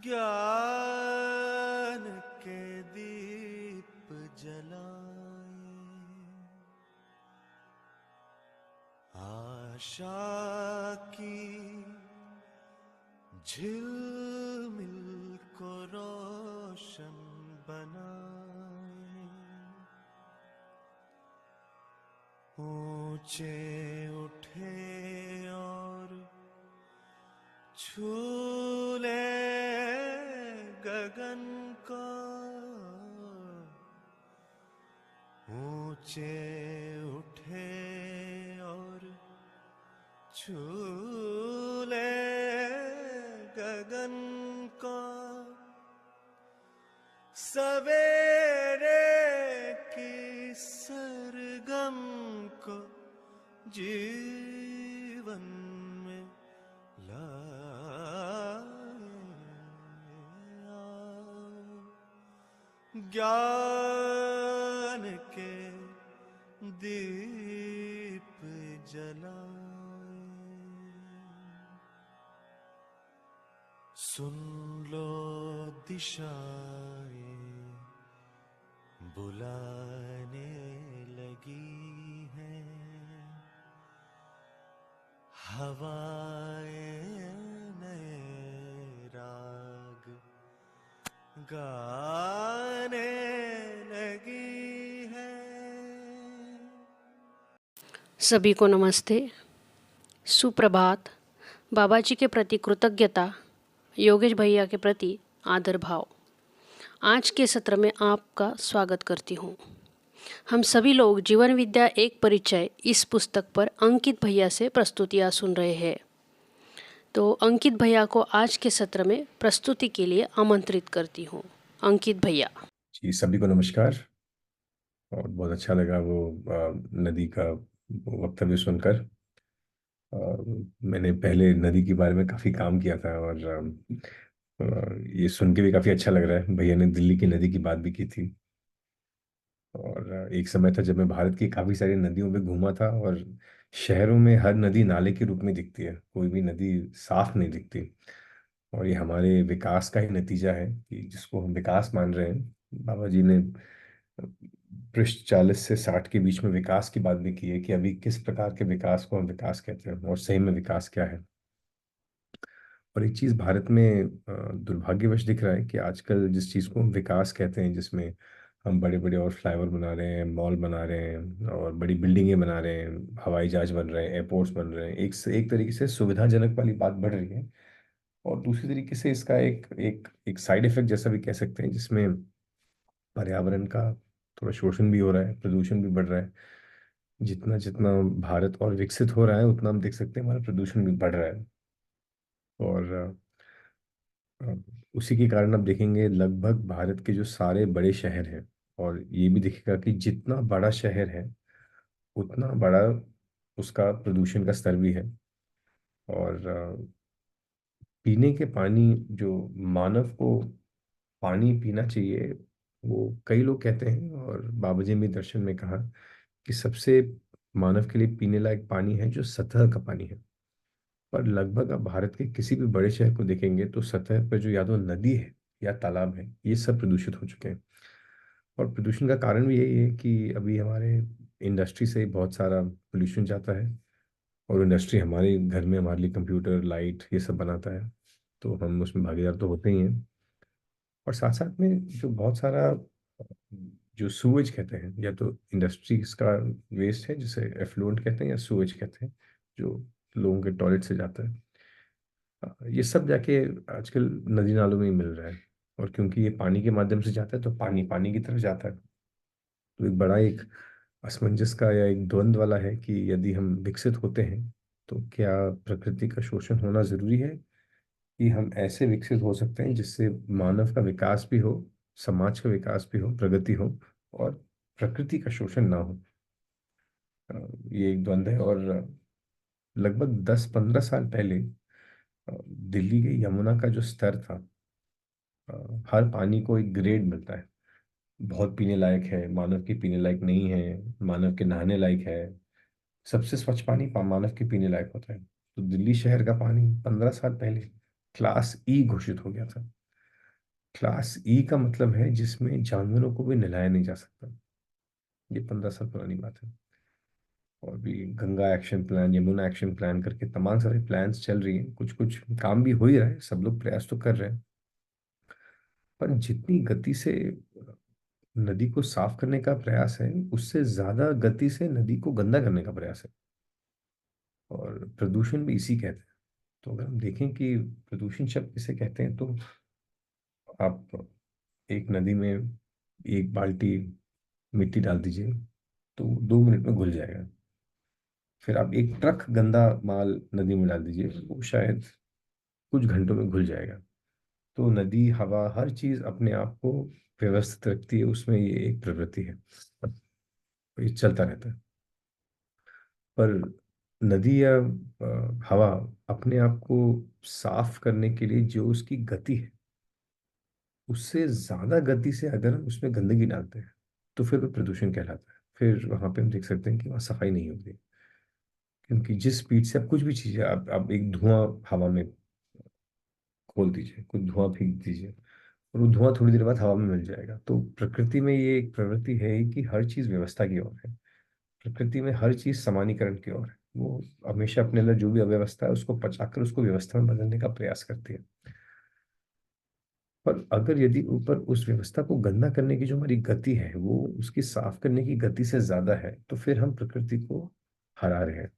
ज्ञान के दीप जलाए, आशा की झिलमिल को रोशन बनाए। ऊंचे उठे और छू ले गगन को, ऊंचे उठे और छू ले गगन को, सवेरे की सरगम को जीवन में लाया। ज्ञान के दीप जलाए, सुन लो दिशाएं बुलाने लगी हैं, हवाएं नए राग गाने लगी है। सभी को नमस्ते, सुप्रभात। बाबा जी के प्रति कृतज्ञता, योगेश भैया के प्रति आदर भाव। आज के सत्र में आपका स्वागत करती हूँ। हम सभी लोग जीवन विद्या एक परिचय इस पुस्तक पर अंकित भैया से प्रस्तुतियाँ सुन रहे हैं। तो अंकित भैया को आज के सत्र में प्रस्तुति के लिए आमंत्रित करती हूँ। अंकित भैया जी, सभी को नमस्कार। और बहुत अच्छा लगा वो नदी का वक्तव्य सुनकर। मैंने पहले नदी के बारे में काफ़ी काम किया था और ये सुन के भी काफ़ी अच्छा लग रहा है। भैया ने दिल्ली की नदी की बात भी की थी। और एक समय था जब मैं भारत की काफ़ी सारी नदियों में घूमा था और शहरों में हर नदी नाले के रूप में दिखती है, कोई भी नदी साफ नहीं दिखती। और ये हमारे विकास का ही नतीजा है कि जिसको हम विकास मान रहे हैं। बाबा जी ने पृष्ठ 40 से 60 के बीच में विकास की बात भी की है कि अभी किस प्रकार के विकास को हम विकास कहते हैं और सही में विकास क्या है। और एक चीज़ भारत में दुर्भाग्यवश दिख रहा है कि आजकल जिस चीज़ को हम विकास कहते हैं, जिसमें हम बड़े बड़े और फ्लाईओवर बना रहे हैं, मॉल बना रहे हैं और बड़ी बिल्डिंगें बना रहे हैं, हवाई जहाज बन रहे हैं, एयरपोर्ट्स बन रहे हैं, एक से एक तरीके से सुविधाजनक वाली बात बढ़ रही है। और दूसरी तरीके से इसका एक एक एक साइड इफेक्ट जैसा भी कह सकते हैं, जिसमें पर्यावरण का थोड़ा शोषण भी हो रहा है, प्रदूषण भी बढ़ रहा है। जितना जितना भारत और विकसित हो रहा है उतना हम देख सकते हैं हमारा प्रदूषण भी बढ़ रहा है। और अ, उसी के कारण आप देखेंगे लगभग भारत के जो सारे बड़े शहर हैं, और ये भी दिखेगा कि जितना बड़ा शहर है उतना बड़ा उसका प्रदूषण का स्तर भी है। और पीने के पानी जो मानव को पानी पीना चाहिए, वो कई लोग कहते हैं और बाबा जी ने भी दर्शन में कहा कि सबसे मानव के लिए पीने लायक पानी है जो सतह का पानी है। पर लगभग आप भारत के किसी भी बड़े शहर को देखेंगे तो सतह पर जो या तो नदी है या तालाब है, ये सब प्रदूषित हो चुके हैं। और प्रदूषण का कारण भी यही है कि अभी हमारे इंडस्ट्री से बहुत सारा पोल्यूशन जाता है। और इंडस्ट्री हमारे घर में हमारे लिए कंप्यूटर, लाइट, ये सब बनाता है, तो हम उसमें भागीदार तो होते ही हैं। और साथ साथ में जो बहुत सारा जो सूएज कहते हैं, या तो इंडस्ट्रीज का वेस्ट है जिसे एफ्लुएंट कहते हैं, या सूएज कहते हैं जो लोगों के टॉयलेट से जाता है, ये सब जाके आजकल नदी नालों में ही मिल रहा है। और क्योंकि ये पानी के माध्यम से जाता है तो पानी पानी की तरफ जाता है। तो एक बड़ा एक असमंजस का या एक द्वंद्व वाला है कि यदि हम विकसित होते हैं तो क्या प्रकृति का शोषण होना जरूरी है, कि हम ऐसे विकसित हो सकते हैं जिससे मानव का विकास भी हो, समाज का विकास भी हो, प्रगति हो, और प्रकृति का शोषण ना हो। अ, ये एक द्वंद्व है। और लगभग 10-15 साल पहले दिल्ली के यमुना का जो स्तर था, अ, हर पानी को एक ग्रेड मिलता है, बहुत पीने लायक है, मानव के पीने लायक नहीं है, मानव के नहाने लायक है। सबसे स्वच्छ पानी मानव के पीने लायक होता है। तो दिल्ली शहर का पानी 15 साल पहले क्लास ई घोषित हो गया था। क्लास ई का मतलब है जिसमें जानवरों को भी नहलाया नहीं जा सकता। ये 15 साल पुरानी बात है। और भी Ganga action plan, Yamuna action plan करके तमाम सारे प्लान्स चल रही हैं, कुछ कुछ काम भी हो ही रहा है, सब लोग प्रयास तो कर रहे हैं। पर जितनी गति से नदी को साफ करने का प्रयास है, उससे ज्यादा गति से नदी को गंदा करने का प्रयास है। और प्रदूषण भी इसी कहते हैं। तो अगर हम देखें कि प्रदूषण शब्द किसे कहते हैं, तो आप एक नदी में एक बाल्टी मिट्टी डाल दीजिए, तो 2 मिनट में घुल जाएगा। फिर आप एक ट्रक गंदा माल नदी में डाल दीजिए, वो शायद कुछ घंटों में घुल जाएगा। तो नदी, हवा, हर चीज अपने आप को व्यवस्थित रखती है, उसमें ये एक प्रवृत्ति है। ये चलता रहता है। पर नदी या हवा अपने आप को साफ करने के लिए जो उसकी गति है, उससे ज्यादा गति से अगर हम उसमें गंदगी डालते हैं, तो फिर वो प्रदूषण कहलाता है। फिर वहां पे हम देख सकते हैं कि वहाँ सफाई नहीं होती। क्योंकि जिस स्पीड से आप कुछ भी चीज़ है, आप एक धुआं हवा में खोल दीजिए, कुछ धुआं फेंक दीजिए, और वो धुआं थोड़ी देर बाद हवा में मिल जाएगा। तो प्रकृति में ये एक प्रवृत्ति है कि हर चीज़ व्यवस्था की ओर है। प्रकृति में हर चीज़ समानीकरण की ओर है। वो हमेशा अपने अंदर जो भी अव्यवस्था है उसको पचाकर उसको व्यवस्था में बदलने का प्रयास करती है। पर अगर यदि ऊपर उस व्यवस्था को गंदा करने की जो हमारी गति है, वो उसकी साफ करने की गति से ज्यादा है, तो फिर हम प्रकृति को हरा रहे हैं।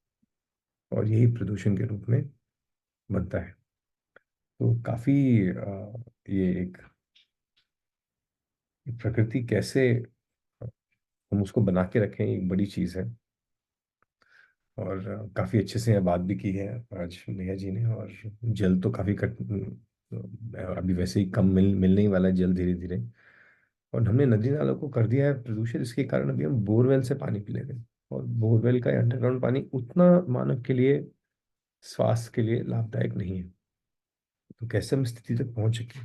और यही प्रदूषण के रूप में बनता है। तो काफी ये एक प्रकृति कैसे हम उसको बना के रखें, एक बड़ी चीज है। और काफी अच्छे से यहाँ बात भी की है आज भैया जी ने। और जल तो काफी अभी वैसे ही कम मिलने ही वाला है जल, धीरे धीरे। और हमने नदी नालों को कर दिया है प्रदूषित, इसके कारण अभी हम बोरवेल से पानी पी ले रहे हैं। और बोरवेल का अंडरग्राउंड पानी उतना मानव के लिए, स्वास्थ्य के लिए लाभदायक नहीं है। तो कैसे हम स्थिति तक पहुंच सके,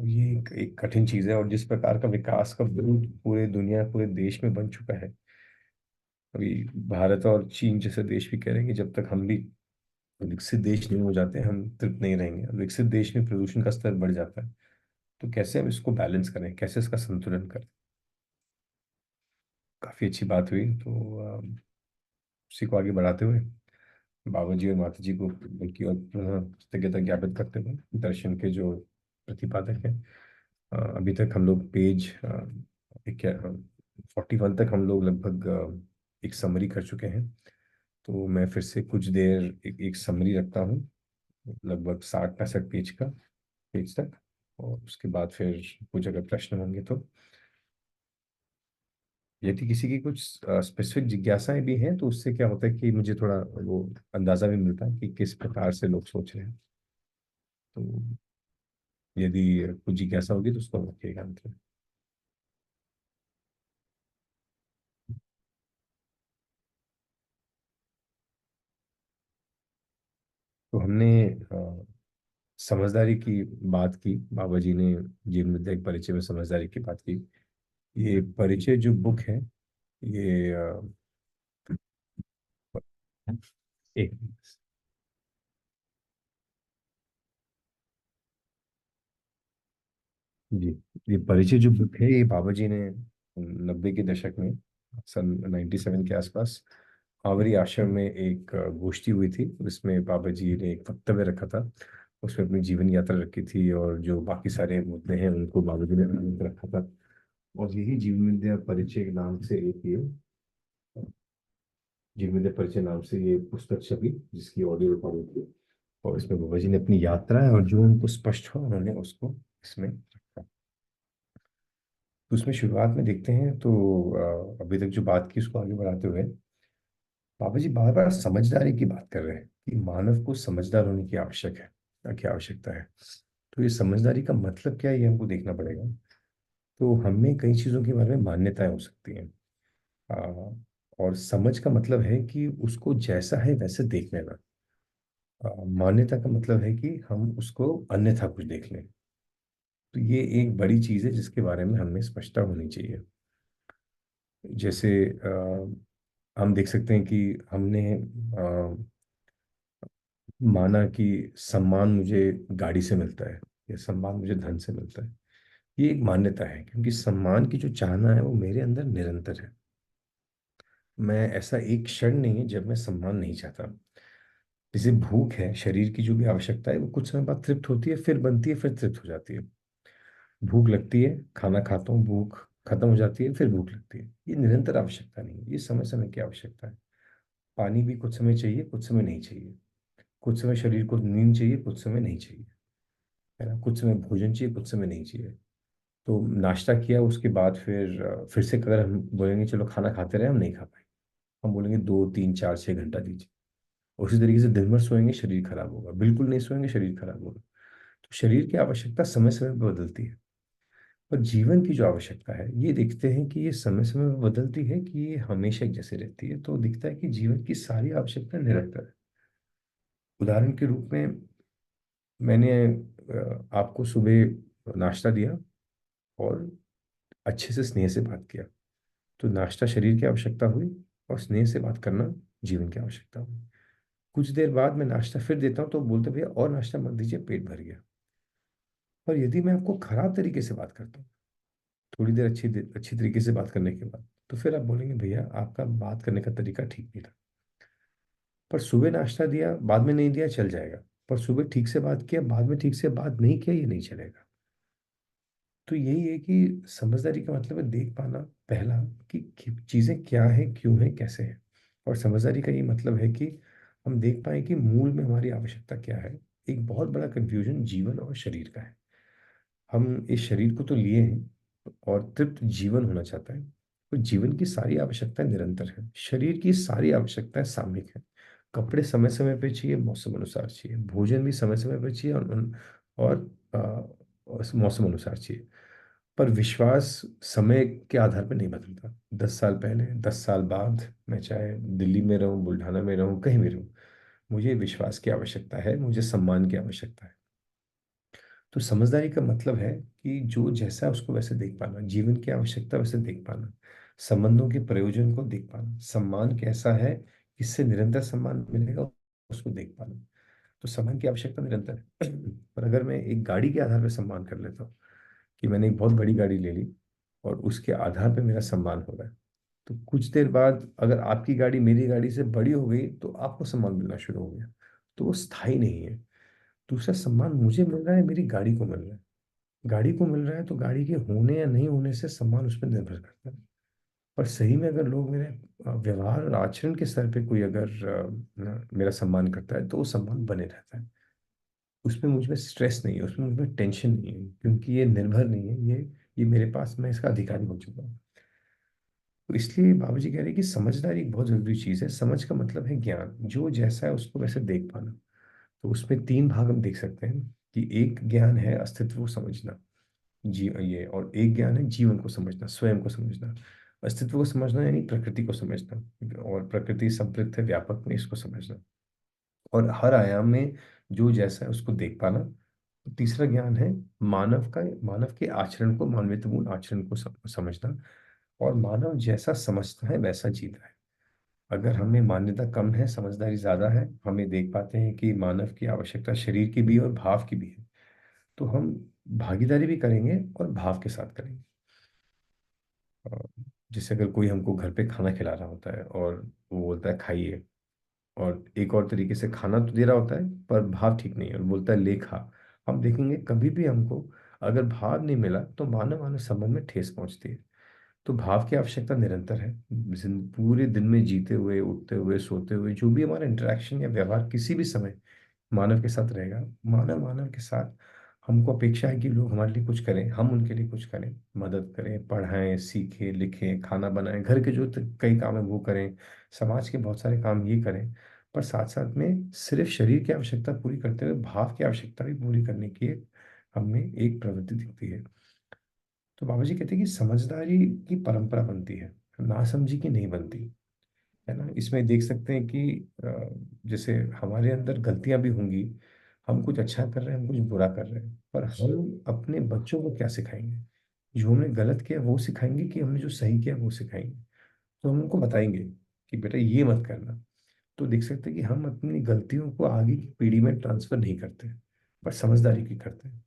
ये एक कठिन चीज है। और जिस प्रकार का विकास का विरोध पूरे दुनिया, पूरे देश में बन चुका है, अभी भारत और चीन जैसे देश भी कह रहे हैं कि जब तक हम भी विकसित देश नहीं हो जाते, हम तृप्त नहीं रहेंगे। विकसित देश में प्रदूषण का स्तर बढ़ जाता है। तो कैसे हम इसको बैलेंस करें, कैसे इसका संतुलन करें। काफी अच्छी बात हुई। तो उसी को आगे बढ़ाते हुए बाबा जी और माता जी को उनकी और पुनः कृतज्ञता ज्ञापित करते हुए, दर्शन के जो प्रतिपादक हैं, अभी तक हम लोग पेज 41 तक हम लोग लगभग एक समरी कर चुके हैं। तो मैं फिर से कुछ देर एक समरी रखता हूँ, लगभग 60-65 पेज का, पेज तक। और उसके बाद फिर कुछ अगर प्रश्न होंगे तो, यदि किसी की कुछ स्पेसिफिक जिज्ञासाएं भी हैं, तो उससे क्या होता है कि मुझे थोड़ा वो अंदाजा भी मिलता है कि किस प्रकार से लोग सोच रहे हैं। तो यदि कुछ जिज्ञासा होगी तो उसको हम रखिएगा अंत में। तो हमने समझदारी की बात की, बाबा जी ने जीवन विद्या के परिचय में समझदारी की बात की। ये परिचय जो बुक है, ये एक, जी, ये परिचय जो बुक है, ये बाबा जी ने 90 के दशक में, सन 97 के आसपास, आंवरी आश्रम में एक गोष्ठी हुई थी। उसमें बाबा जी ने एक वक्तव्य रखा था, उसमें अपनी जीवन यात्रा रखी थी, और जो बाकी सारे मुद्दे हैं उनको बाबा जी ने अनंत रखा था। और यही जीवन विद्या परिचय के नाम से एक ये जीवन विद्या परिचय नाम से ये पुस्तक छपी, जिसकी ऑडियो रिकॉर्डिंग की। और इसमें बाबा जी ने अपनी यात्रा है और जो उनको स्पष्ट हुआ, उन्होंने उसको इसमें रखा। तो उसमें शुरुआत में देखते हैं तो अभी तक जो बात की उसको आगे बढ़ाते हुए बाबा जी बार बार समझदारी की बात कर रहे हैं कि मानव को समझदार होने की आवश्यक है, क्या आवश्यकता है। तो ये समझदारी का मतलब क्या है, ये हमको देखना पड़ेगा। तो हमें कई चीज़ों के बारे में मान्यताएं हो सकती हैं। आ, और समझ का मतलब है कि उसको जैसा है वैसे देख लेना। मान्यता का मतलब है कि हम उसको अन्यथा कुछ देख लें। तो ये एक बड़ी चीज़ है जिसके बारे में हमें स्पष्टता होनी चाहिए। जैसे हम देख सकते हैं कि हमने माना कि सम्मान मुझे गाड़ी से मिलता है। या सम्मान मुझे धन से मिलता है। ये एक मान्यता है, क्योंकि सम्मान की जो चाहना है वो मेरे अंदर निरंतर है। मैं ऐसा एक क्षण नहीं है जब मैं सम्मान नहीं चाहता। जैसे भूख है, शरीर की जो भी आवश्यकता है वो कुछ समय बाद तृप्त होती है, फिर बनती है, फिर तृप्त हो जाती है। भूख लगती है, खाना खाता हूँ, भूख खत्म हो जाती है, फिर भूख लगती है। ये निरंतर आवश्यकता नहीं है, ये समय समय की आवश्यकता है। पानी भी कुछ समय चाहिए, कुछ समय नहीं चाहिए। कुछ समय शरीर को नींद चाहिए, कुछ समय नहीं चाहिए, है ना। कुछ समय भोजन चाहिए, कुछ समय नहीं चाहिए। तो नाश्ता किया, उसके बाद फिर से अगर हम बोलेंगे चलो खाना खाते रहे, हम नहीं खा पाएंगे। हम बोलेंगे 2 3 4 6 घंटा दीजिए। उसी तरीके से दिन भर सोएंगे, शरीर खराब होगा। बिल्कुल नहीं सोएंगे, शरीर खराब होगा। तो शरीर की आवश्यकता समय समय पर बदलती है। पर जीवन की जो आवश्यकता है, ये देखते हैं कि ये समय समय में बदलती है कि ये हमेशा एक जैसे रहती है। तो दिखता है कि जीवन की सारी आवश्यकता निरंतर है। उदाहरण के रूप में, मैंने आपको सुबह नाश्ता दिया और अच्छे से स्नेह से बात किया। तो नाश्ता शरीर की आवश्यकता हुई, और स्नेह से बात करना जीवन की आवश्यकता हुई। कुछ देर बाद मैं नाश्ता फिर देता हूँ तो बोलते भैया और नाश्ता मत दीजिए, पेट भर गया। पर यदि मैं आपको खराब तरीके से बात करता हूँ, थोड़ी देर अच्छी तरीके से बात करने के बाद, तो फिर आप बोलेंगे भैया आपका बात करने का तरीका ठीक नहीं था। पर सुबह नाश्ता दिया, बाद में नहीं दिया, चल जाएगा। पर सुबह ठीक से बात किया, बाद में ठीक से बात नहीं किया, ये नहीं चलेगा। तो यही है कि समझदारी का मतलब है देख पाना, पहला, कि चीजें क्या है, क्यों है, कैसे है। और समझदारी का ये मतलब है कि हम देख पाए कि मूल में हमारी आवश्यकता क्या है। एक बहुत बड़ा कंफ्यूजन जीवन और शरीर का है। हम इस शरीर को तो लिए हैं, और तृप्त जीवन होना चाहता है। तो जीवन की सारी आवश्यकताएं निरंतर है, शरीर की सारी आवश्यकताएं सामयिक है। कपड़े समय समय पे चाहिए, मौसम अनुसार चाहिए। भोजन भी समय समय पे चाहिए, और मौसम अनुसार चाहिए। पर विश्वास समय के आधार पर नहीं बदलता। 10 साल पहले, 10 साल बाद, मैं चाहे दिल्ली में रहूं, बुल्ढाना में रहूं, कहीं भी रहूं, मुझे विश्वास की आवश्यकता है, मुझे सम्मान की आवश्यकता है। तो समझदारी का मतलब है कि जो जैसा है उसको वैसे देख पाना, जीवन की आवश्यकता वैसे देख पाना, संबंधों के प्रयोजन को देख पाना, सम्मान कैसा है, किससे निरंतर सम्मान मिलेगा, उसको देख पाना। तो सम्मान की आवश्यकता निरंतर है। पर अगर मैं एक गाड़ी के आधार पर सम्मान कर लेता हूँ, कि मैंने एक बहुत बड़ी गाड़ी ले ली और उसके आधार पर मेरा सम्मान हो रहा है, तो कुछ देर बाद अगर आपकी गाड़ी मेरी गाड़ी से बड़ी हो गई तो आपको सम्मान मिलना शुरू हो गया। तो वो स्थायी नहीं है। दूसरा, सम्मान मुझे मिल रहा है, मेरी गाड़ी को मिल रहा है। गाड़ी को मिल रहा है तो गाड़ी के होने या नहीं होने से सम्मान उस पर निर्भर करता है। पर सही में अगर लोग मेरे व्यवहार और आचरण के स्तर पे कोई अगर मेरा सम्मान करता है, तो वो सम्मान बने रहता है। उसमें मुझ में स्ट्रेस नहीं है, उसमें मुझ में टेंशन नहीं है, क्योंकि ये निर्भर नहीं है। ये मेरे पास, मैं इसका अधिकारी हो चुका हूँ। तो इसलिए बाबा जी कह रहे हैं कि समझदारी एक बहुत जरूरी चीज़ है। समझ का मतलब है ज्ञान, जो जैसा है उसको वैसे देख पाना। तो उसमें 3 भाग हम देख सकते हैं, कि एक ज्ञान है अस्तित्व को समझना, जी ये, और एक ज्ञान है जीवन को समझना, स्वयं को समझना। अस्तित्व को समझना यानी प्रकृति को समझना, और प्रकृति संपृक्त है व्यापक में, इसको समझना। और हर आयाम में जो जैसा है उसको देख पाना। तीसरा ज्ञान है मानव के आचरण को, मानवतापूर्ण आचरण को समझना। और मानव जैसा समझता है वैसा जीता है। अगर हमें मान्यता कम है, समझदारी ज्यादा है, हमें देख पाते हैं कि मानव की आवश्यकता शरीर की भी और भाव की भी है, तो हम भागीदारी भी करेंगे और भाव के साथ करेंगे। अ, जैसे अगर कोई हमको घर पे खाना खिला रहा होता है और वो बोलता है खाइए, और एक और तरीके से खाना तो दे रहा होता है पर भाव ठीक नहीं है, और बोलता है ले खा, हम देखेंगे कभी भी हमको अगर भाव नहीं मिला तो मानव मानव संबंध में ठेस पहुंचती है। तो भाव की आवश्यकता निरंतर है। पूरे दिन में जीते हुए, उठते हुए, सोते हुए, जो भी हमारा इंटरेक्शन या व्यवहार किसी भी समय मानव के साथ रहेगा, मानव मानव के साथ हमको अपेक्षा है कि लोग हमारे लिए कुछ करें, हम उनके लिए कुछ करें, मदद करें, पढ़ाएं, सीखें, लिखें, खाना बनाएं, घर के जो कई काम है वो करें, समाज के बहुत सारे काम ये करें। पर साथ साथ में सिर्फ शरीर की आवश्यकता पूरी करते हुए भाव की आवश्यकता भी पूरी करने की हमें एक प्रवृत्ति दिखती है। तो बाबा जी कहते हैं कि समझदारी की परंपरा बनती है, नासमझी की नहीं बनती, है ना। इसमें देख सकते हैं कि जैसे हमारे अंदर गलतियां भी होंगी, हम कुछ अच्छा कर रहे हैं, हम कुछ बुरा कर रहे हैं, पर हम अपने बच्चों को क्या सिखाएंगे? जो हमने गलत किया वो सिखाएंगे, कि हमने जो सही किया वो सिखाएंगे? तो हम उनको बताएंगे कि बेटा ये मत करना। तो देख सकते हैं कि हम अपनी गलतियों को आगे की पीढ़ी में ट्रांसफर नहीं करते, पर समझदारी की करते हैं।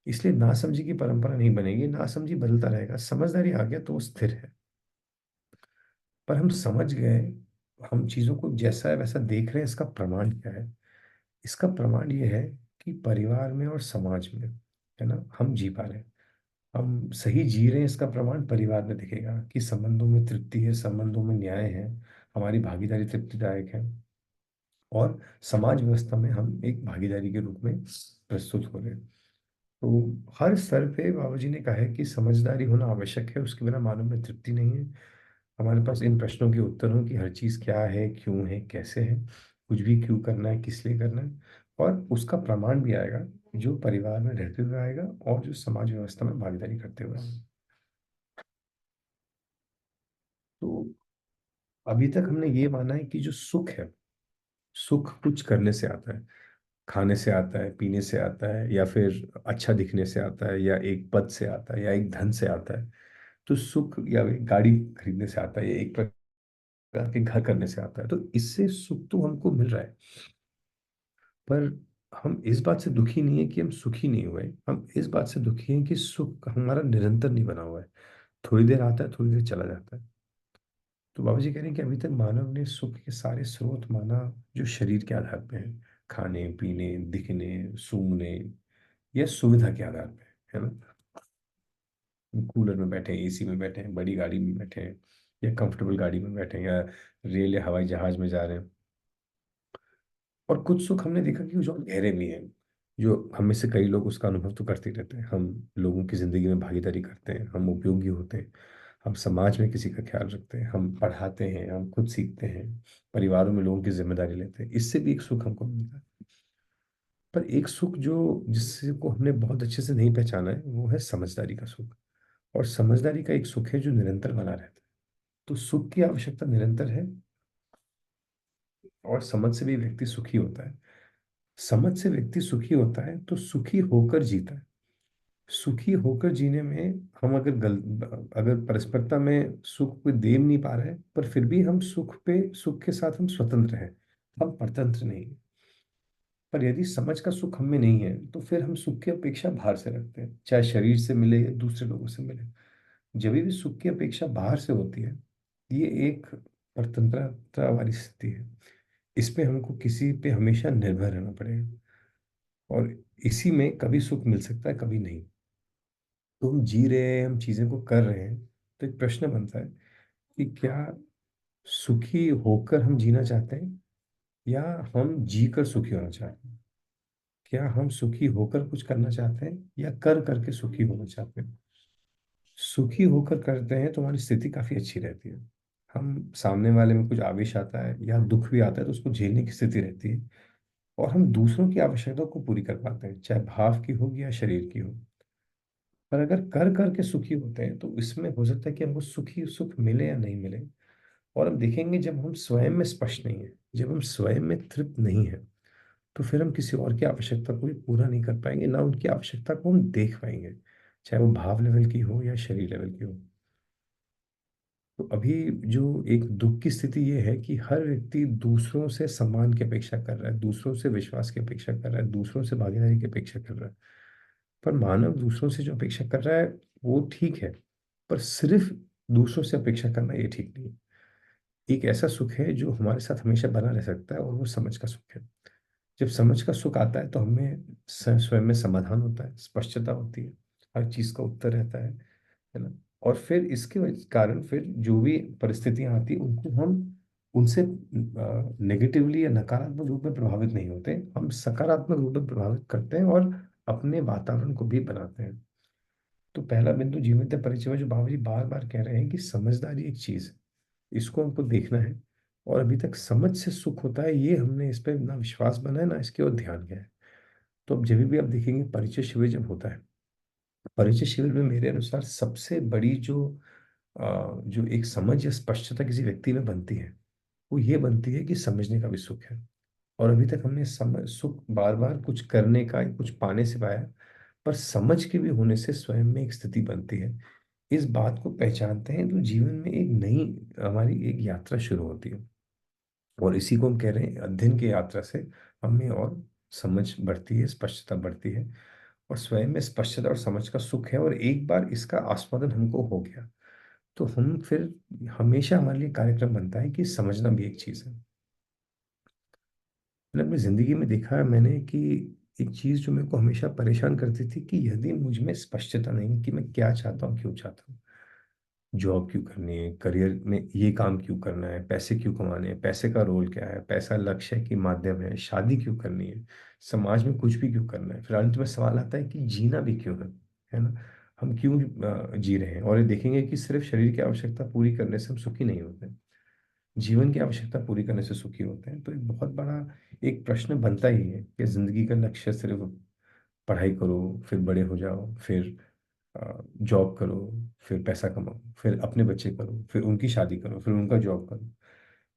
इसलिए नासमझी की परंपरा नहीं बनेगी, नासमझी बदलता रहेगा। समझदारी आ गया तो वो स्थिर है। पर हम समझ गए, हम चीजों को जैसा है वैसा देख रहे हैं, इसका प्रमाण क्या है? इसका प्रमाण ये है कि परिवार में और समाज में, है ना, हम जी पा रहे हैं, हम सही जी रहे हैं। इसका प्रमाण परिवार में दिखेगा कि संबंधों में तृप्ति है, संबंधों में न्याय है, हमारी भागीदारी तृप्तिदायक है, और समाज व्यवस्था में हम एक भागीदारी के रूप में प्रस्तुत हो रहे हैं। तो हर स्तर पे बाबा जी ने कहा है कि समझदारी होना आवश्यक है, उसके बिना मानव में तृप्ति नहीं है। हमारे पास इन प्रश्नों के उत्तर हो कि हर चीज क्या है, क्यों है, कैसे है, कुछ भी क्यों करना है, किस लिए करना है, और उसका प्रमाण भी आएगा जो परिवार में रहते हुए आएगा और जो समाज व्यवस्था में भागीदारी करते हुए आएगा। तो अभी तक हमने ये माना है कि जो सुख है, सुख कुछ करने से आता है, खाने से आता है, पीने से आता है, या फिर अच्छा दिखने से आता है, या एक पद से आता है, या एक धन से आता है। तो सुख या एक गाड़ी खरीदने से आता है, या एक प्रकार के घर करने से आता है। तो इससे सुख तो हमको मिल रहा है, पर हम इस बात से दुखी नहीं है कि हम सुखी नहीं हुए। हम इस बात से दुखी हैं कि सुख हमारा निरंतर नहीं बना हुआ है, थोड़ी देर आता है, थोड़ी देर चला जाता है। तो बाबा जी कह रहे हैं कि अभी तक मानव ने सुख के सारे स्रोत माना जो शरीर के आधार पे है, खाने पीने, दिखने, सूंघने, या सुविधा के आधार पे, है ना। कूलर में बैठे हैं, एसी में बैठे हैं, बड़ी गाड़ी में बैठे हैं, या कंफर्टेबल गाड़ी में बैठे हैं, या रेल या हवाई जहाज में जा रहे हैं। और कुछ सुख हमने देखा कि जो गहरे भी हैं, जो हम में से कई लोग उसका अनुभव तो करते ही रहते हैं। हम लोगों की जिंदगी में भागीदारी करते हैं, हम उपयोगी होते हैं, हम समाज में किसी का ख्याल रखते हैं, हम पढ़ाते हैं, हम खुद सीखते हैं, परिवारों में लोगों की जिम्मेदारी लेते हैं। इससे भी एक सुख हमको मिलता है। पर एक सुख जो जिससे को हमने बहुत अच्छे से नहीं पहचाना है, वो है समझदारी का सुख। और समझदारी का एक सुख है जो निरंतर बना रहता है। तो सुख की आवश्यकता निरंतर है, और समझ से भी व्यक्ति सुखी होता है। समझ से व्यक्ति सुखी होता है तो सुखी होकर जीता है। सुखी होकर जीने में हम अगर परस्परता में सुख को दे नहीं पा रहे हैं, पर फिर भी हम सुख के साथ हम स्वतंत्र हैं, हम परतंत्र नहीं हैं। पर यदि समझ का सुख हम में नहीं है तो फिर हम सुख की अपेक्षा बाहर से रखते हैं, चाहे शरीर से मिले या दूसरे लोगों से मिले। जब भी सुख की अपेक्षा बाहर से होती है, ये एक परतंत्रता वाली स्थिति है। इसमें हमको किसी पे हमेशा निर्भर रहना पड़ेगा, और इसी में कभी सुख मिल सकता है, कभी नहीं। तो हम जी रहे हैं, हम चीजें को कर रहे हैं, तो एक प्रश्न बनता है कि क्या सुखी होकर हम जीना चाहते हैं, या हम जी कर सुखी होना चाहते हैं? क्या हम सुखी होकर कुछ करना चाहते हैं, या कर करके सुखी होना चाहते हैं? सुखी होकर करते हैं तो हमारी स्थिति काफी अच्छी रहती है। हम सामने वाले में कुछ आवेश आता है या दुख भी आता है तो उसको झेलने की स्थिति रहती है, और हम दूसरों की आवश्यकताओं को पूरी कर पाते हैं, चाहे भाव की हो या शरीर की हो। पर अगर कर करके सुखी होते हैं तो इसमें हो सकता है कि हमको सुखी सुख मिले या नहीं मिले। और हम देखेंगे, जब हम स्वयं में स्पष्ट नहीं है, जब हम स्वयं में तृप्त नहीं है, तो फिर हम किसी और की आवश्यकता को भी पूरा नहीं कर पाएंगे, ना उनकी आवश्यकता को हम देख पाएंगे, चाहे वो भाव लेवल की हो या शरीर लेवल की हो। तो अभी जो एक दुख की स्थिति ये है कि हर व्यक्ति दूसरों से सम्मान की अपेक्षा कर रहा है, दूसरों से विश्वास की अपेक्षा कर रहा है, दूसरों से भागीदारी की अपेक्षा कर रहा है। पर मानव दूसरों से जो अपेक्षा कर रहा है वो ठीक है, पर सिर्फ दूसरों से अपेक्षा करना ये ठीक नहीं है। एक ऐसा सुख है जो हमारे साथ हमेशा बना रह सकता है, और वो समझ का सुख है। जब समझ का सुख आता है तो हमें स्वयं में समाधान होता है, स्पष्टता होती है, हर चीज का उत्तर रहता है ना। और फिर इसके कारण फिर जो भी परिस्थितियां आती उनको हम उनसे नेगेटिवली या नकारात्मक रूप में प्रभावित नहीं होते, हम सकारात्मक रूप में प्रभावित करते हैं, और अपने वातावरण को भी बनाते हैं। तो पहला बिंदु जीवित परिचय है, जो बाबा जी बार बार कह रहे हैं कि समझदारी एक चीज है, इसको हमको देखना है। और अभी तक समझ से सुख होता है, ये हमने इस पर ना विश्वास बना है, ना इसकी ओर ध्यान गया है। तो अब जब भी आप देखेंगे परिचय शिविर जब होता है, परिचय शिविर में मेरे अनुसार सबसे बड़ी जो एक समझ या स्पष्टता किसी व्यक्ति में बनती है, वो ये बनती है कि समझने का भी सुख है। और अभी तक हमने समझ सुख बार बार कुछ करने का या कुछ पाने से पाया, पर समझ के भी होने से स्वयं में एक स्थिति बनती है। इस बात को पहचानते हैं तो जीवन में एक नई हमारी एक यात्रा शुरू होती है। और इसी को हम कह रहे हैं, अध्ययन की यात्रा से हमें और समझ बढ़ती है, स्पष्टता बढ़ती है। और स्वयं में स्पष्टता और समझ का सुख है, और एक बार इसका आस्वादन हमको हो गया तो हम फिर हमेशा हमारे लिए कार्यक्रम बनता है कि समझना भी एक चीज है। मैंने अपनी जिंदगी में देखा है मैंने कि एक चीज जो मेरे को हमेशा परेशान करती थी कि यदि मुझ में स्पष्टता नहीं कि मैं क्या चाहता हूँ, क्यों चाहता हूँ, जॉब क्यों करनी है, करियर में ये काम क्यों करना है, पैसे क्यों कमाने हैं, पैसे का रोल क्या है, पैसा लक्ष्य है कि माध्यम है, शादी क्यों करनी है, समाज में कुछ भी क्यों करना है, फिर अंत में सवाल आता है कि जीना भी क्यों है ना। हम क्यों जी रहे हैं। और ये देखेंगे कि सिर्फ शरीर की आवश्यकता पूरी करने से हम सुखी नहीं होते, जीवन की आवश्यकता पूरी करने से सुखी होते हैं। तो एक बहुत बड़ा एक प्रश्न बनता ही है कि जिंदगी का लक्ष्य सिर्फ पढ़ाई करो, फिर बड़े हो जाओ, फिर जॉब करो, फिर पैसा कमाओ, फिर अपने बच्चे करो, फिर उनकी शादी करो, फिर उनका जॉब करो।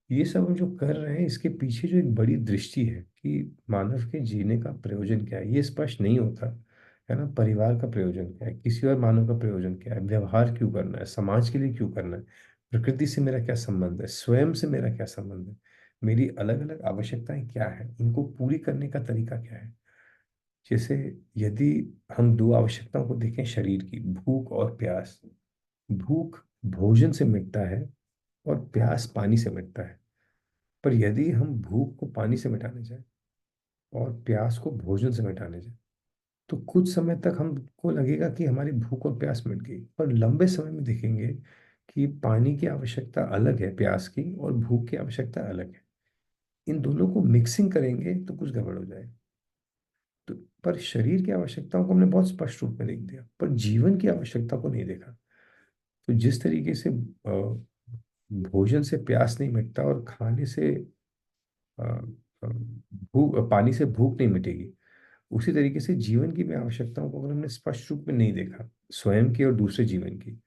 ये सब हम जो कर रहे हैं इसके पीछे जो एक बड़ी दृष्टि है कि मानव के जीने का प्रयोजन क्या है, ये स्पष्ट नहीं होता है ना। परिवार का प्रयोजन क्या है, किसी और मानव का प्रयोजन क्या है, व्यवहार क्यों करना है, समाज के लिए क्यों करना है, प्रकृति से मेरा क्या संबंध है, स्वयं से मेरा क्या संबंध है, मेरी अलग अलग आवश्यकताएं क्या है, उनको पूरी करने का तरीका क्या है। जैसे यदि हम दो आवश्यकताओं को देखें शरीर की, भूख और प्यास। भूख भोजन से मिटता है और प्यास पानी से मिटता है। पर यदि हम भूख को पानी से मिटाने जाए और प्यास को भोजन से मिटाने जाए तो कुछ समय तक हमको लगेगा कि हमारी भूख और प्यास मिट गई, पर लंबे समय में देखेंगे कि पानी की आवश्यकता अलग है प्यास की, और भूख की आवश्यकता अलग है। इन दोनों को मिक्सिंग करेंगे तो कुछ गड़बड़ हो जाएगा। तो पर शरीर की आवश्यकताओं को हमने बहुत स्पष्ट रूप में देख दिया, पर जीवन की आवश्यकता को नहीं देखा। तो जिस तरीके से भोजन से प्यास नहीं मिटता और खाने से भूख, पानी से भूख नहीं मिटेगी, उसी तरीके से जीवन की भी आवश्यकताओं को अगर हमने स्पष्ट रूप में नहीं देखा, स्वयं की और दूसरे जीवन की,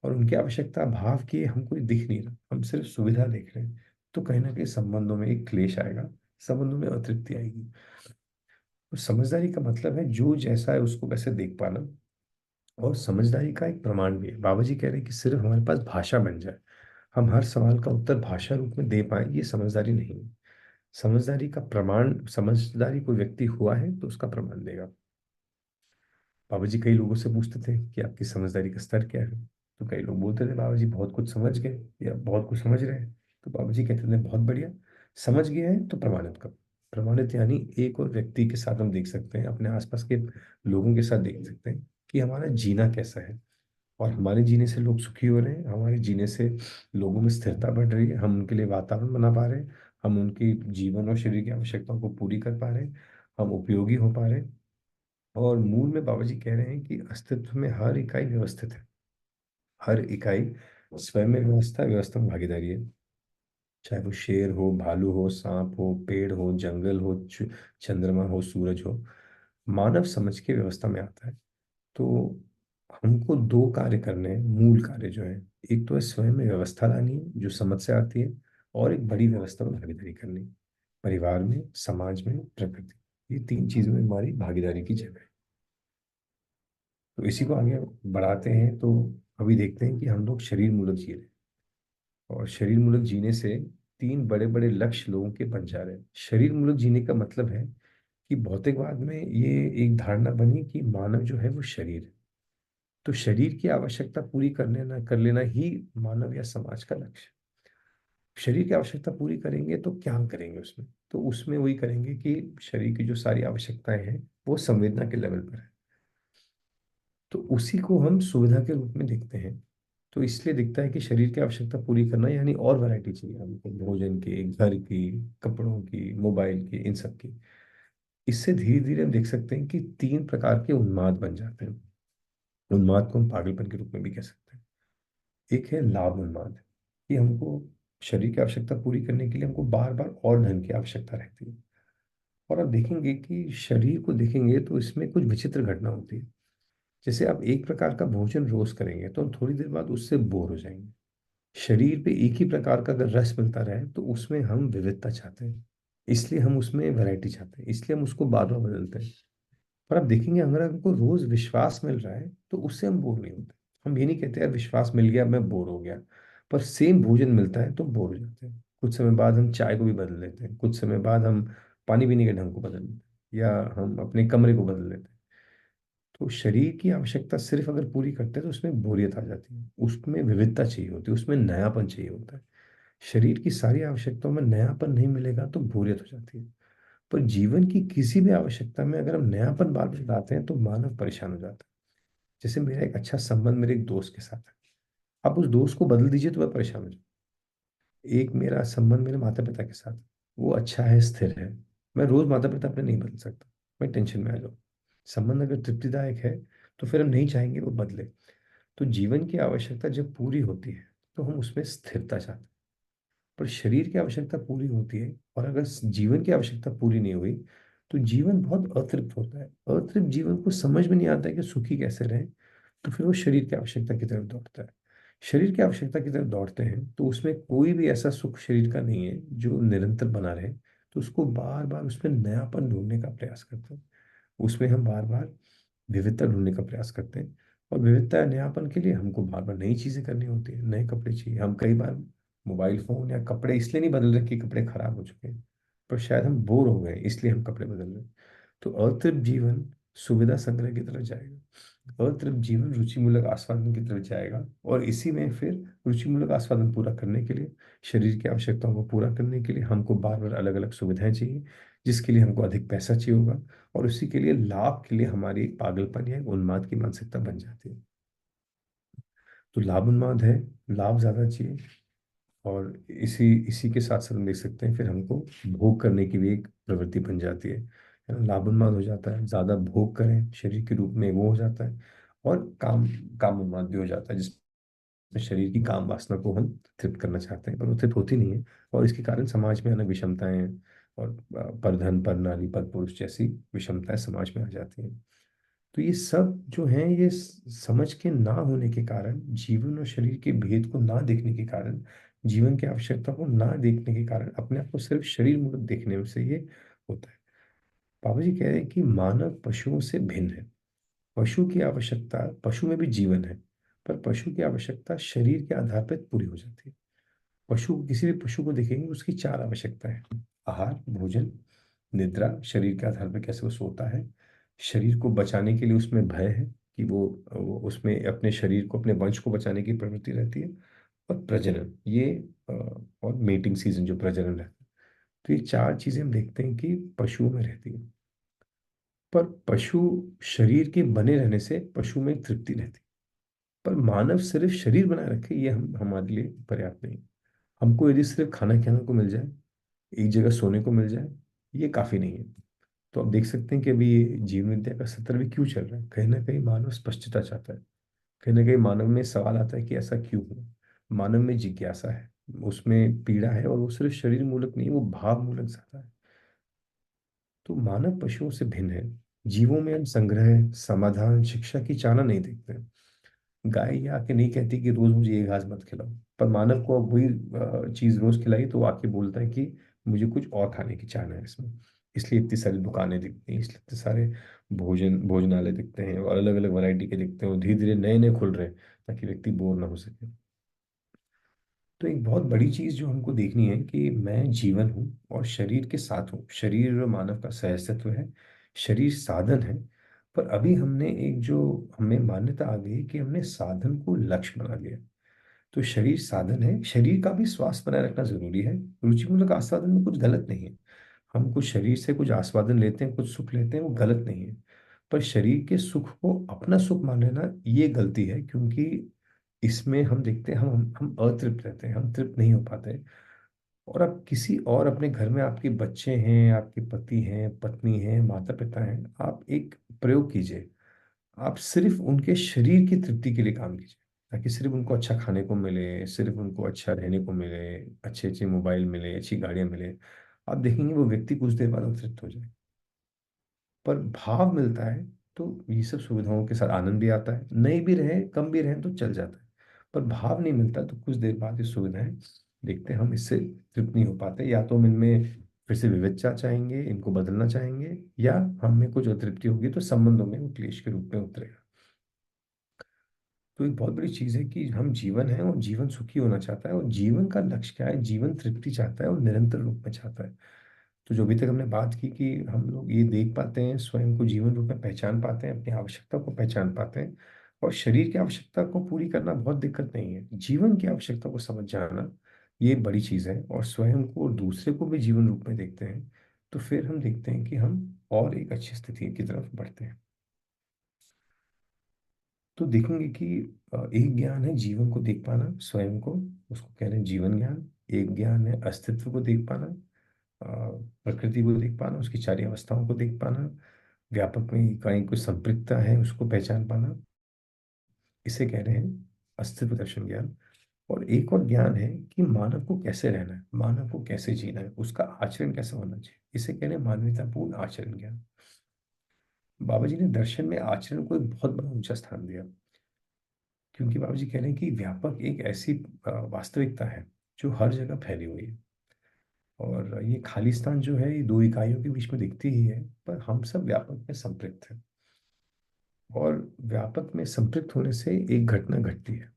और उनकी आवश्यकता भाव की हम कोई दिख नहीं रहा, हम सिर्फ सुविधा देख रहे हैं, तो कहीं ना कहीं संबंधों में एक क्लेश आएगा, संबंधों में अतृप्ति आएगी। तो समझदारी का मतलब है जो जैसा है उसको वैसे देख पाना। और समझदारी का एक प्रमाण भी है, बाबा जी कह रहे हैं कि सिर्फ हमारे पास भाषा बन जाए, हम हर सवाल का उत्तर भाषा रूप में दे पाए, ये समझदारी नहीं है। समझदारी का प्रमाण, समझदारी कोई व्यक्ति हुआ है तो उसका प्रमाण देगा। बाबा जी कई लोगों से पूछते थे कि आपकी समझदारी का स्तर क्या है, तो कई लोग बोलते थे बाबा जी बहुत कुछ समझ गए या बहुत कुछ समझ रहे हैं। तो बाबा जी कहते थे बहुत बढ़िया, समझ गए हैं तो प्रमाणित करो। प्रमाणित यानी एक और व्यक्ति के साथ हम देख सकते हैं, अपने आसपास के लोगों के साथ देख सकते हैं कि हमारा जीना कैसा है, और हमारे जीने से लोग सुखी हो रहे हैं, हमारे जीने से लोगों में स्थिरता बढ़ रही है, हम उनके लिए वातावरण बना पा रहे हैं, हम उनकी जीवन और शरीर की आवश्यकताओं को पूरी कर पा रहे हैं, हम उपयोगी हो पा रहे हैं। और मूल में बाबा जी कह रहे हैं कि अस्तित्व में हर इकाई व्यवस्थित है, हर इकाई स्वयं में व्यवस्था, व्यवस्था में भागीदारी है। चाहे वो शेर हो, भालू हो, सांप हो, पेड़ हो, जंगल हो, चंद्रमा हो, सूरज हो, मानव समझ के व्यवस्था में आता है। तो हमको दो कार्य करने हैं, मूल कार्य जो है, एक तो है स्वयं में व्यवस्था लानी है जो समझ से आती है, और एक बड़ी व्यवस्था में भागीदारी करनी है, परिवार में, समाज में, प्रकृति, ये तीन चीजों में हमारी भागीदारी की जगह है। तो इसी को आगे बढ़ाते हैं तो अभी देखते हैं कि हम लोग शरीर मूलक जी रहे हैं, और शरीर मूलक जीने से तीन बड़े बड़े लक्ष्य लोगों के बन जा रहे हैं। शरीर मूलक जीने का मतलब है कि भौतिकवाद में ये एक धारणा बनी कि मानव जो है वो शरीर है, तो शरीर की आवश्यकता पूरी करने ना कर लेना ही मानव या समाज का लक्ष्य। शरीर की आवश्यकता पूरी करेंगे तो क्या करेंगे उसमें, तो उसमें वही करेंगे कि शरीर की जो सारी आवश्यकताएं हैं वो संवेदना के लेवल पर है, तो उसी को हम सुविधा के रूप में देखते हैं। तो इसलिए दिखता है कि शरीर की आवश्यकता पूरी करना यानी और वैरायटी चाहिए हमको, भोजन की, घर की, कपड़ों की, मोबाइल की, इन सब की। इससे धीरे धीरे हम देख सकते हैं कि तीन प्रकार के उन्माद बन जाते हैं। उन्माद को हम पागलपन के रूप में भी कह सकते हैं। एक है लाभ उन्माद, कि हमको शरीर की आवश्यकता पूरी करने के लिए हमको बार बार और धन की आवश्यकता रहती है। और आप देखेंगे कि शरीर को देखेंगे तो इसमें कुछ विचित्र घटना होती है। जैसे आप एक प्रकार का भोजन रोज करेंगे तो हम थोड़ी देर बाद उससे बोर हो जाएंगे। शरीर पे एक ही प्रकार का अगर रस मिलता रहे तो उसमें हम विविधता चाहते हैं, इसलिए हम उसमें वैरायटी चाहते हैं, इसलिए हम उसको बार बार बदलते हैं। पर आप देखेंगे अगर हमको रोज विश्वास मिल रहा है तो उससे हम बोर नहीं होते। हम ये नहीं कहते यार विश्वास मिल गया मैं बोर हो गया, पर सेम भोजन मिलता है तो बोर हो जाते हैं। कुछ समय बाद हम चाय को भी बदल लेते हैं, कुछ समय बाद हम पानी पीने के ढंग को बदल लेते हैं, या हम अपने कमरे को बदल लेते हैं। तो शरीर की आवश्यकता सिर्फ अगर पूरी करते हैं तो उसमें बोरियत आ जाती है, उसमें विविधता चाहिए होती है, उसमें नयापन चाहिए होता है। शरीर की सारी आवश्यकताओं में नयापन नहीं मिलेगा तो बोरियत हो जाती है। पर जीवन की किसी भी आवश्यकता में अगर हम नयापन बार बार लाते हैं तो मानव परेशान हो जाता है। जैसे मेरा एक अच्छा संबंध मेरे एक दोस्त के साथ है, आप उस दोस्त को बदल दीजिए तो वह परेशान हो जाए। एक मेरा संबंध मेरे माता पिता के साथ, वो अच्छा है, स्थिर है। मैं रोज माता पिता अपने नहीं बदल सकता, मैं टेंशन में आ जाऊँ। संबंध अगर तृप्तिदायक है तो फिर हम नहीं चाहेंगे वो बदले। तो जीवन की आवश्यकता जब पूरी होती है तो हम उसमें स्थिरता चाहते हैं। पर शरीर की आवश्यकता पूरी होती है और अगर जीवन की आवश्यकता पूरी नहीं हुई तो जीवन बहुत अतृप्त होता है। अतृप्त जीवन को समझ में नहीं आता है कि सुखी कैसे रहें, तो फिर वो शरीर की आवश्यकता की तरफ दौड़ता है। शरीर की आवश्यकता की तरफ दौड़ते हैं तो उसमें कोई भी ऐसा सुख शरीर का नहीं है जो निरंतर बना रहे, तो उसको बार बार उसमें नयापन ढूंढने का प्रयास करते हैं। उसमें हम बार बार विविधता ढूंढने का प्रयास करते हैं। और विविधता या नयापन के लिए हमको बार बार नई चीजें करनी होती है, नए कपड़े चाहिए। हम कई बार मोबाइल फोन या कपड़े इसलिए नहीं बदल रहे कि कपड़े खराब हो चुके हैं, पर शायद हम बोर हो गए इसलिए हम कपड़े बदल रहे हैं। तो अतृप्त जीवन सुविधा संग्रह की तरफ जाएगा, अतृप्त जीवन रुचिमूलक आस्वादन की तरफ जाएगा। और इसी में फिर रुचिमूलक आस्वादन पूरा करने के लिए, शरीर की आवश्यकताओं को पूरा करने के लिए हमको बार बार अलग अलग सुविधाएं चाहिए, जिसके लिए हमको अधिक पैसा चाहिए होगा। और उसी के लिए लाभ के लिए हमारी एक पागलपन या एक उन्माद की मानसिकता बन जाती है। तो लाभ उन्माद है, लाभ ज्यादा चाहिए। और इसी इसी के साथ साथ हम देख सकते हैं फिर हमको भोग करने की भी एक प्रवृत्ति बन जाती है ना। लाभ उन्माद हो जाता है, ज्यादा भोग करें शरीर के रूप में, वो हो जाता है। और काम काम उन्माद भी हो जाता है, जिसमें शरीर की काम वासना को हम तृप्त करना चाहते हैं पर वो तृप्त होती नहीं है। और इसके कारण समाज में अनेक विषमताएं और पर धन पर नारी पर पुरुष जैसी विषमताएं समाज में आ जाती हैं। तो ये सब जो है ये समझ के ना होने के कारण, जीवन और शरीर के भेद को ना देखने के कारण, जीवन की आवश्यकता को ना देखने के कारण, अपने आप को सिर्फ शरीर मूलक देखने में से ये होता है। बाबा जी कह रहे हैं कि मानव पशुओं से भिन्न है। पशु की आवश्यकता, पशु में भी जीवन है, पर पशु की आवश्यकता शरीर के आधार पर पूरी हो जाती है। पशु, किसी भी पशु को देखेंगे उसकी चार आवश्यकताएं हैं: आहार, भोजन, निद्रा, शरीर के आधार पर कैसे वो सोता है, शरीर को बचाने के लिए उसमें भय है कि वो उसमें अपने शरीर को, अपने वंश को बचाने की प्रवृत्ति रहती है, और प्रजनन, ये और मेटिंग सीजन जो प्रजनन रहता है। तो ये चार चीजें हम देखते हैं कि पशुओं में रहती है। पर पशु शरीर के बने रहने से पशु में तृप्ति रहती है, पर मानव सिर्फ शरीर बनाए रखे ये हम हमारे लिए पर्याप्त नहीं। हमको यदि सिर्फ खाना खाने को मिल जाए, एक जगह सोने को मिल जाए, ये काफी नहीं है। तो आप देख सकते हैं कि अभी ये जीवन विद्या का सत्र भी क्यों चल रहा है, कहीं ना कहीं मानव स्पष्टता चाहता है। कहीं ना कहीं मानव में सवाल आता है कि ऐसा क्यों हुआ। मानव में जिज्ञासा है, उसमें पीड़ा है, और वो सिर्फ शरीर मूलक नहीं, वो भाव मूलक ज्यादा है। तो मानव पशुओं से भिन्न है। जीवों में हम संग्रह, समाधान, शिक्षा की चाहना नहीं देखते हैं। गाय ये आके नहीं कहती कि रोज मुझे ये घास मत खिलाओ, पर मानव को अब वही चीज रोज खिलाई तो वो आके बोलता है कि मुझे कुछ और खाने की चाहना है इसमें। इसलिए इतनी सारी दुकानें दिखती हैं, इसलिए इतने सारे भोजनालय दिखते हैं, और अलग अलग वैरायटी के दिखते हैं, और धीरे धीरे नए नए खुल रहे हैं ताकि व्यक्ति बोर ना हो सके। तो एक बहुत बड़ी चीज जो हमको देखनी है कि मैं जीवन हूँ और शरीर के साथ हूँ। शरीर और मानव का सहअस्तित्व है, शरीर साधन है। पर अभी हमने एक जो, हमें मान्यता आ गई कि हमने साधन को लक्ष्य बना लिया। तो शरीर साधन है, शरीर का भी स्वास्थ्य बनाए रखना जरूरी है। रुचिमूलक आस्वादन में कुछ गलत नहीं है। हम कुछ शरीर से कुछ आस्वादन लेते हैं, कुछ सुख लेते हैं, वो गलत नहीं है। पर शरीर के सुख को अपना सुख मान लेना ये गलती है, क्योंकि इसमें हम देखते हैं हम अतृप्त रहते हैं, हम तृप्त नहीं हो पाते। और आप किसी और, अपने घर में आपके बच्चे हैं, आपके पति हैं, पत्नी हैं, माता पिता हैं, आप एक प्रयोग कीजिए। आप सिर्फ उनके शरीर की तृप्ति के लिए काम कीजिए, ताकि सिर्फ उनको अच्छा खाने को मिले, सिर्फ उनको अच्छा रहने को मिले, अच्छे अच्छे मोबाइल मिले, अच्छी गाड़ियां मिले। आप देखेंगे वो व्यक्ति कुछ देर बाद अतृप्त हो जाए। पर भाव मिलता है तो ये सब सुविधाओं के साथ आनंद भी आता है, नहीं भी रहे, कम भी रहे तो चल जाता है। पर भाव नहीं मिलता तो कुछ देर बाद ये सुविधाएं देखते हैं हम इससे तृप्त नहीं हो पाते। या तो हम इनमें फिर से विविधता चाहेंगे, इनको बदलना चाहेंगे, या हमें कुछ अतृप्ति होगी तो संबंधों में वो क्लेश के रूप में उतरेगा। तो एक बहुत बड़ी चीज है कि हम जीवन है और जीवन सुखी होना चाहता है, और जीवन का लक्ष्य क्या है, जीवन तृप्ति चाहता है और निरंतर रूप में चाहता है। तो जो अभी तक हमने बात की कि हम लोग ये देख पाते हैं, स्वयं को जीवन रूप में पहचान पाते हैं, अपनी आवश्यकता को पहचान पाते हैं, और शरीर की आवश्यकता को पूरी करना बहुत दिक्कत नहीं है। जीवन की आवश्यकता को समझ जाना ये बड़ी चीज़ है, और स्वयं को और दूसरे को भी जीवन रूप में देखते हैं, तो फिर हम देखते हैं कि हम और एक अच्छी स्थिति की तरफ बढ़ते हैं। तो देखेंगे कि एक ज्ञान है जीवन को देख पाना, स्वयं को, उसको कह रहे हैं जीवन ज्ञान। एक ज्ञान है अस्तित्व को देख पाना, प्रकृति को देख पाना, उसकी चार अवस्थाओं को देख पाना, व्यापक में कहीं कुछ संपृक्तता है उसको पहचान पाना, इसे कह रहे हैं अस्तित्व दर्शन ज्ञान। और एक और ज्ञान है कि मानव को कैसे रहना है, मानव को कैसे जीना है, उसका आचरण कैसा होना चाहिए, इसे कह रहे हैं मानवतापूर्ण आचरण ज्ञान। बाबा जी ने दर्शन में आचरण को एक बहुत बड़ा ऊंचा स्थान दिया, क्योंकि बाबा जी कह रहे हैं कि व्यापक एक ऐसी वास्तविकता है जो हर जगह फैली हुई है, और ये खालिस्तान जो है ये दो इकाइयों के बीच में दिखती ही है, पर हम सब व्यापक में संपृक्त हैं। और व्यापक में संपृक्त होने से एक घटना घटती है।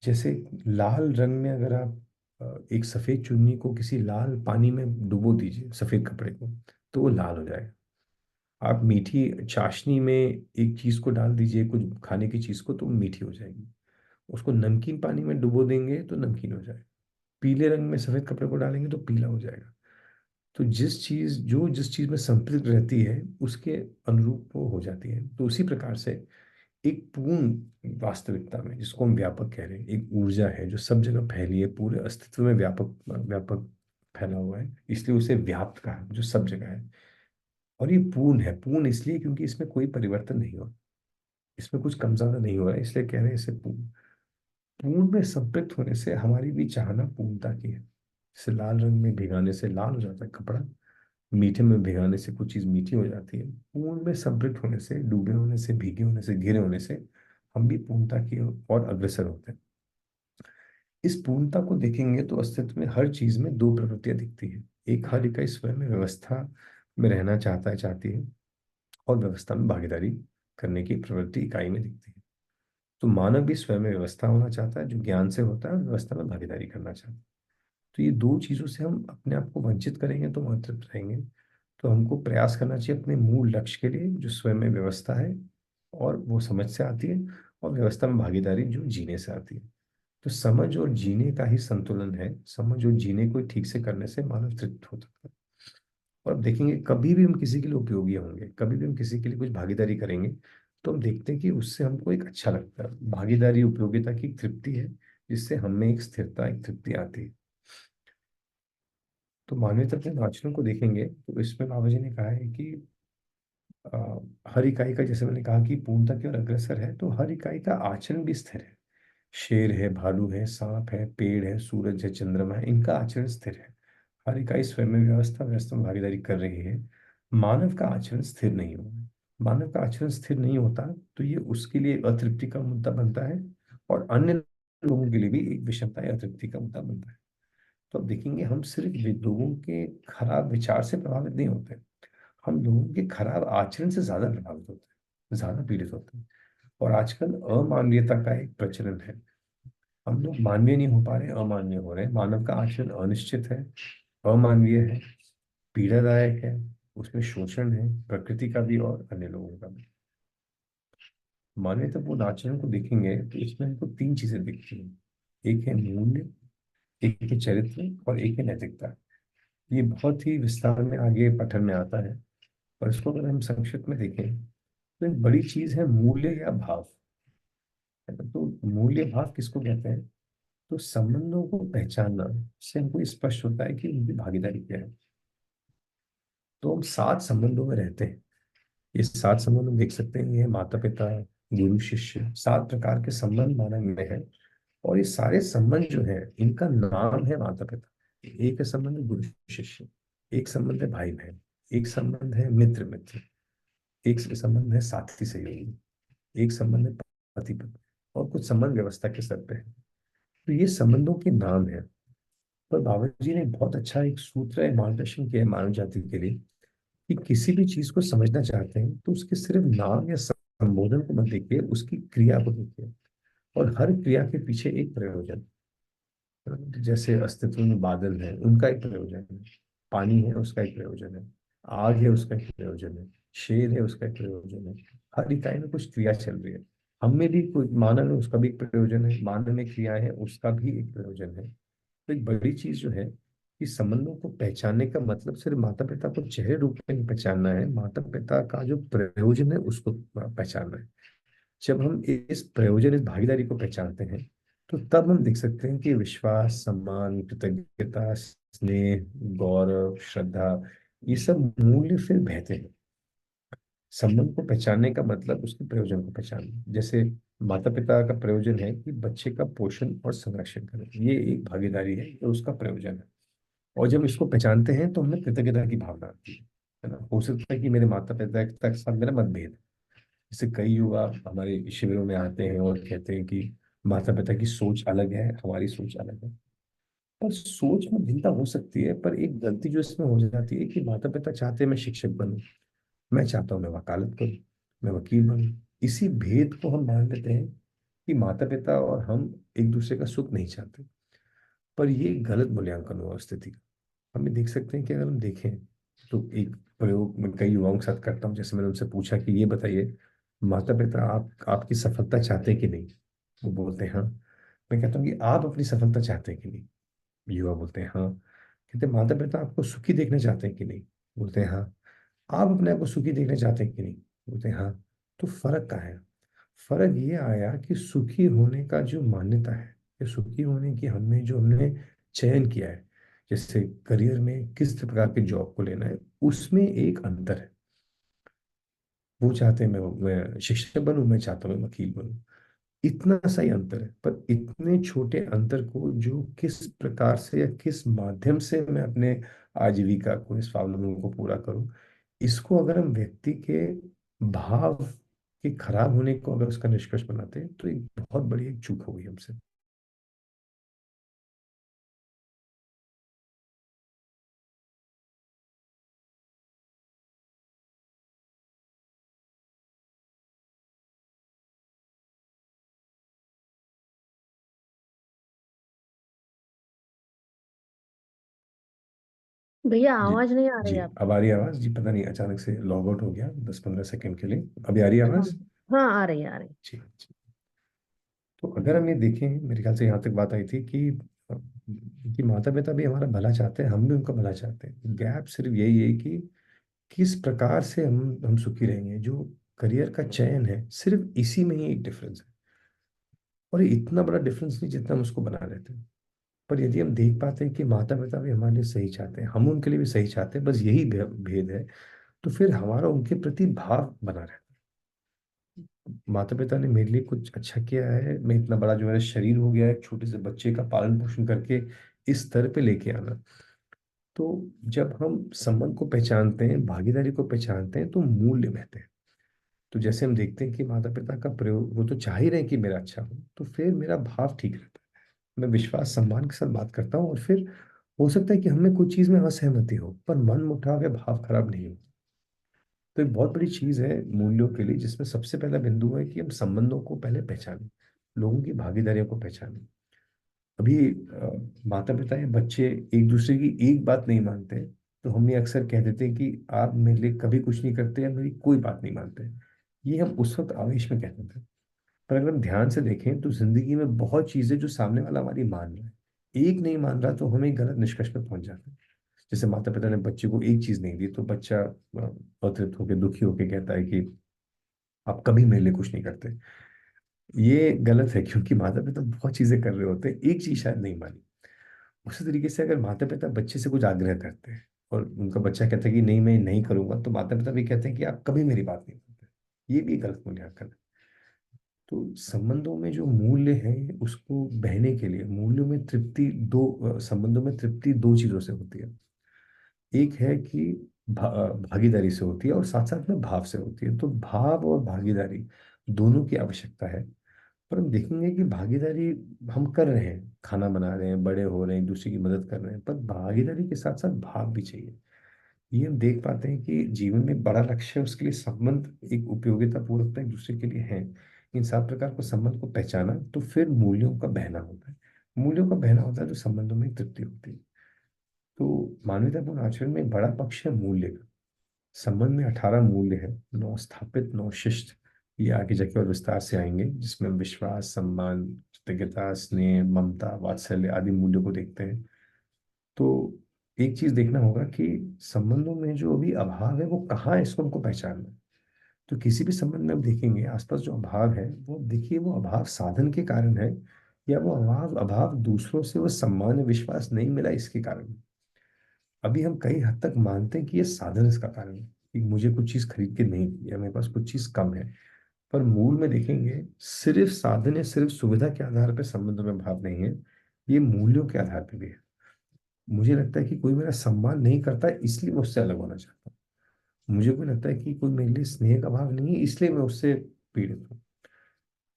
जैसे लाल रंग में अगर आप एक सफेद चुन्नी को किसी लाल पानी में डुबो दीजिए, सफेद कपड़े को, तो वो लाल हो जाएगा। आप मीठी चाशनी में एक चीज को डाल दीजिए, कुछ खाने की चीज को, तो वो मीठी हो जाएगी। उसको नमकीन पानी में डुबो देंगे तो नमकीन हो जाएगा। पीले रंग में सफेद कपड़े को डालेंगे तो पीला हो जाएगा। तो जिस चीज में संपृक्त रहती है उसके अनुरूप वो हो जाती है। तो उसी प्रकार से एक पूर्ण वास्तविकता में, जिसको हम व्यापक कह रहे हैं, एक ऊर्जा है जो सब जगह फैली है, पूरे अस्तित्व में व्यापक व्यापक फैला हुआ है, इसलिए उसे व्याप्त कहा, जो सब जगह है। और ये पूर्ण है, पूर्ण इसलिए क्योंकि इसमें कोई परिवर्तन नहीं हुआ, इसमें कुछ कम ज्यादा नहीं हुआ है, इसलिए कह रहे हैं इसे पूर्ण। पूर्ण में संपृक्त होने से हमारी भी चाहना पूर्णता की है। जैसे लाल रंग में भिगाने से लाल हो जाता है कपड़ा, मीठे में भिगाने से कुछ चीज मीठी हो जाती है, पूर्ण में संपृक्त होने से, डूबे होने से, भीगे होने से, घिरे होने से हम भी पूर्णता की ओर अग्रसर होते हैं। इस पूर्णता को देखेंगे तो अस्तित्व में हर चीज में दो प्रवृत्तियां दिखती हैं। एक, हर इकाई स्वयं में व्यवस्था में रहना चाहता है, चाहती है, और व्यवस्था में भागीदारी करने की प्रवृत्ति इकाई में दिखती है। तो मानव भी स्वयं में व्यवस्था होना चाहता है, जो ज्ञान से होता है, और व्यवस्था में भागीदारी करना चाहता है। तो ये दो चीजों से हम अपने आप को वंचित करेंगे तो वंचित रहेंगे। तो हमको प्रयास करना चाहिए अपने मूल लक्ष्य के लिए, जो स्वयं में व्यवस्था है, और वो समझ से आती है, और व्यवस्था में भागीदारी जो जीने से आती है। तो समझ और जीने का ही संतुलन है, समझ और जीने को ठीक से करने से मानव तृप्त होता है। और अब देखेंगे, कभी भी हम किसी के लिए उपयोगी होंगे, कभी भी हम किसी के लिए कुछ भागीदारी करेंगे, तो हम देखते हैं कि उससे हमको एक अच्छा लगता है। भागीदारी उपयोगिता की एक तृप्ति है, जिससे हमें एक स्थिरता, एक तृप्ति आती है। तो मानवीय के आचरण को देखेंगे तो इसमें बाबा जी ने कहा है कि अ, हर इकाई का, जैसे मैंने कहा कि पूर्णता की ओर अग्रसर है, तो हर इकाई का आचरण भी स्थिर है। शेर है, भालू है, सांप है, पेड़ है, सूरज है, चंद्रमा है, इनका आचरण स्थिर है। हर इकाई स्वयं में व्यवस्था व्यवस्था में भागीदारी कर रही है। मानव का आचरण स्थिर नहीं हुआ। मानव का आचरण स्थिर नहीं होता, तो ये उसके लिए अतृप्ति का मुद्दा बनता है, और अन्य लोगों के लिए भी एक विषमता या अतृप्ति का मुद्दा बनता है। तो अब देखेंगे, हम सिर्फ लोगों के खराब विचार से प्रभावित नहीं होते, हम लोगों के खराब आचरण से ज्यादा प्रभावित होते हैं, ज्यादा पीड़ित होते हैं। और आजकल अमानवीयता का एक प्रचलन है। हम लोग मानवीय नहीं हो पा रहे, अमानवीय हो रहे हैं। मानव का आचरण अनिश्चित है, अमानवीय है, पीड़ादायक है, उसमें शोषण है, प्रकृति का भी और अन्य लोगों का भी। मानवीयतापूर्ण आचरण को देखेंगे तो इसमें हमको तीन चीजें दिखती हैं। एक है मूल्य, एक है चरित्र, और एक है नैतिकता। ये बहुत ही विस्तार में आगे पठन में आता है, और इसको अगर हम संक्षिप्त में देखें तो एक बड़ी चीज है मूल्य या भाव। है ना? तो मूल्य भाव किसको कहते हैं? तो संबंधों को पहचानना से हमको स्पष्ट होता है कि उनकी भागीदारी क्या है। तो हम सात संबंधों में रहते हैं। ये सात संबंध हम देख सकते हैं, ये माता पिता, गुरु शिष्य, सात प्रकार के संबंध मानव में है। और ये सारे संबंध जो है, इनका नाम है माता पिता। एक है संबंध गुरु शिष्य, एक संबंध है भाई बहन, एक संबंध है मित्र मित्र, एक संबंध है साथी सहयोगी, एक संबंध है पति पत्नी, और कुछ संबंध व्यवस्था के स्तर पे है। तो ये संबंधों के नाम है। पर बाबा जी ने बहुत अच्छा एक सूत्र है, मार्गदर्शन किया है मानव जाति के लिए, कि किसी भी चीज को समझना चाहते हैं तो उसके सिर्फ नाम या संबोधन को मत देखिए, उसकी क्रिया को देखिए। और हर क्रिया के पीछे एक प्रयोजन। जैसे अस्तित्व में बादल है, उनका एक प्रयोजन है। पानी है उसका एक प्रयोजन है, आग है उसका एक प्रयोजन है, शेर है उसका एक प्रयोजन है। हर इकाई में कुछ क्रिया चल रही है। हम में भी कोई मानव है, उसका भी एक प्रयोजन है, मानव में क्रियाएं है, उसका भी एक प्रयोजन है। तो एक बड़ी चीज जो है कि संबंधों को पहचानने का मतलब सिर्फ माता पिता को चेहरे रूप में नहीं पहचानना है, माता पिता का जो प्रयोजन है उसको पहचानना है। जब हम इस प्रयोजन, इस भागीदारी को पहचानते हैं, तो तब हम देख सकते हैं कि विश्वास, सम्मान, कृतज्ञता, स्नेह, गौरव, श्रद्धा, ये सब मूल्य फिर बहते हैं। संबंध को पहचानने का मतलब उसके प्रयोजन को पहचानना। जैसे माता पिता का प्रयोजन है कि बच्चे का पोषण और संरक्षण करें, ये एक भागीदारी है, ये उसका प्रयोजन है। और जब इसको पहचानते हैं तो हमें कृतज्ञता की भावना आती है ना। हो सकता है कि मेरे माता पिता के साथ मेरा मतभेद है। जैसे कई युवा हमारे शिविरों में आते हैं और कहते हैं कि माता पिता की सोच अलग है, हमारी सोच अलग है। पर सोच में भिन्नता हो सकती है, पर एक गलती जो इसमें हो जाती है कि माता पिता चाहते हैं मैं शिक्षक बनूं, मैं चाहता हूँ मैं वकालत करूं, मैं वकील बनूं। इसी भेद को हम मान लेते हैं कि माता पिता और हम एक दूसरे का सुख नहीं चाहते। पर ये एक गलत मूल्यांकन हुआ स्थिति का। हमें देख सकते हैं कि अगर हम देखें तो एक प्रयोग मैं कई युवाओं के साथ करता हूँ। जैसे मैंने उनसे पूछा कि ये बताइए, माता पिता आप आपकी सफलता चाहते हैं कि नहीं? वो बोलते हैं हाँ। मैं कहता हूँ कि आप अपनी सफलता चाहते हैं कि नहीं? युवा बोलते हैं हाँ। कहते हैं माता पिता आपको सुखी देखना चाहते हैं कि नहीं? बोलते हैं हाँ। आप अपने आप को सुखी देखना चाहते हैं कि नहीं? बोलते हैं हाँ। तो फर्क कहाँ है? फर्क ये आया कि सुखी होने का जो मान्यता है, या सुखी होने की हमने चयन किया है, जैसे करियर में किस प्रकार के जॉब को लेना है, उसमें एक अंतर है। वो चाहते हैं मैं शिक्षक बनूं, मैं चाहता हूँ मैं वकील बनूं। इतना सा ही अंतर है, पर इतने छोटे अंतर को जो किस प्रकार से या किस माध्यम से मैं अपने आजीविका को, इस स्वावलंबन को पूरा करूं, इसको अगर हम व्यक्ति के भाव के खराब होने को अगर उसका निष्कर्ष बनाते हैं, तो एक बहुत बड़ी एक चूक हो गई हमसे। भैया जी। आवाज नहीं आ रही जी, है आपकी। अब आ रही है आवाज जी। पता नहीं अचानक से लॉग आउट हो गया 10-15 सेकंड के लिए। अभी आ रही है हाँ। आवाज? हाँ आ रही है, आ रही है। जी जी। तो अगर हम ये देखें, मेरे ख्याल से यहाँ तक बात आई थी कि माता पिता भी हमारा भला चाहते हैं, हम भी उनका भला चाहते हैं। गैप सिर्फ यही है कि किस प्रकार से हम सुखी रहेंगे। जो करियर का चयन है, सिर्फ इसी में ही एक डिफरेंस है। और ये इतना बड़ा डिफरेंस नहीं जितना हम उसको बना लेते हैं। पर यदि हम देख पाते हैं कि माता पिता भी हमारे लिए सही चाहते हैं, हम उनके लिए भी सही चाहते हैं, बस यही भेद है, तो फिर हमारा उनके प्रति भाव बना रहता है। माता पिता ने मेरे लिए कुछ अच्छा किया है, मैं इतना बड़ा जो मेरा शरीर हो गया है, एक छोटे से बच्चे का पालन पोषण करके इस स्तर पे लेके आना। तो जब हम संबंध को पहचानते हैं, भागीदारी को पहचानते हैं, तो मूल्य बहते हैं। तो जैसे हम देखते हैं कि माता पिता का प्रयोग, वो तो चाह ही रहे हैं कि मेरा अच्छा हो, तो फिर मेरा भाव ठीक रहता है। मैं विश्वास सम्मान के साथ बात करता हूँ, और फिर हो सकता है कि हमें कुछ चीज में असहमति हो, पर मन मुटाव या भाव खराब नहीं हो। तो एक बहुत बड़ी चीज है मूल्यों के लिए, जिसमें सबसे पहला बिंदु है कि हम संबंधों को पहले पहचानें, लोगों की भागीदारियों को पहचानें। अभी माता पिता या बच्चे एक दूसरे की एक बात नहीं मानते, तो हम ये अक्सर कह देते हैं कि आप मेरे लिए कभी कुछ नहीं करते या मेरी कोई बात नहीं मानते। ये हम उस वक्त आवेश में कहते थे। पर अगर हम ध्यान से देखें तो जिंदगी में बहुत चीजें जो सामने वाला हमारी मान रहा है, एक नहीं मान रहा, तो हम एक गलत निष्कर्ष पर पहुंच जाते हैं। जैसे माता पिता ने बच्चे को एक चीज नहीं दी, तो बच्चा अतृप्त होकर, दुखी होकर कहता है कि आप कभी मेरे लिए कुछ नहीं करते। ये गलत है, क्योंकि माता पिता बहुत चीजें कर रहे होते हैं, एक चीज शायद नहीं मानी। उसी तरीके से अगर माता पिता बच्चे से कुछ आग्रह करते हैं और उनका बच्चा कहता है कि नहीं मैं नहीं करूंगा, तो माता पिता भी कहते हैं कि आप कभी मेरी बात नहीं सुनते। ये भी गलत मूल्यांकन है। तो संबंधों में जो मूल्य हैं, उसको बहने के लिए मूल्यों में तृप्ति संबंधों में तृप्ति दो चीजों से होती है। एक है कि भागीदारी से होती है, और साथ साथ में भाव से होती है। तो भाव और भागीदारी दोनों की आवश्यकता है। पर हम देखेंगे कि भागीदारी हम कर रहे हैं, खाना बना रहे हैं, बड़े हो रहे हैं, एक दूसरे की मदद कर रहे हैं, पर भागीदारी के साथ साथ भाव भी चाहिए। ये हम देख पाते हैं कि जीवन में बड़ा लक्ष्य है, उसके लिए संबंध एक उपयोगिता पूर्वकता एक दूसरे के लिए है। इन 7 प्रकार को संबंध को पहचाना, तो फिर मूल्यों का बहना होता है। मूल्यों का बहना होता है तो संबंधों में तृप्ति होती है। तो मानवतापूर्ण आचरण में एक बड़ा पक्ष है मूल्य का। संबंध में 18 मूल्य है, 9 स्थापित, 9 शिष्ट। ये आगे जाके और विस्तार से आएंगे, जिसमें हम विश्वास, सम्मान, कृतज्ञता, स्नेह, ममता, वात्सल्य आदि मूल्यों को देखते हैं। तो एक चीज देखना होगा कि संबंधों में जो अभी अभाव है वो कहाँ है, इसको हमको पहचानना है। तो किसी भी संबंध में हम देखेंगे आसपास जो अभाव है, वो देखिए वो अभाव साधन के कारण है, या वो अभाव अभाव दूसरों से वो सम्मान या विश्वास नहीं मिला इसके कारण है। अभी हम कई हद तक मानते हैं कि ये साधन इसका कारण है, कि मुझे कुछ चीज खरीद के नहीं दी या मेरे पास कुछ चीज कम है। पर मूल में देखेंगे सिर्फ साधन या सिर्फ सुविधा के आधार पर संबंधों में भाव नहीं है, ये मूल्यों के आधार पर भी है। मुझे लगता है कि कोई मेरा सम्मान नहीं करता है इसलिए मैं उससे अलग होना चाहता हूँ। मुझे कोई लगता है कि कोई मेरे लिए स्नेह का भाव नहीं है इसलिए मैं उससे पीड़ित हूँ।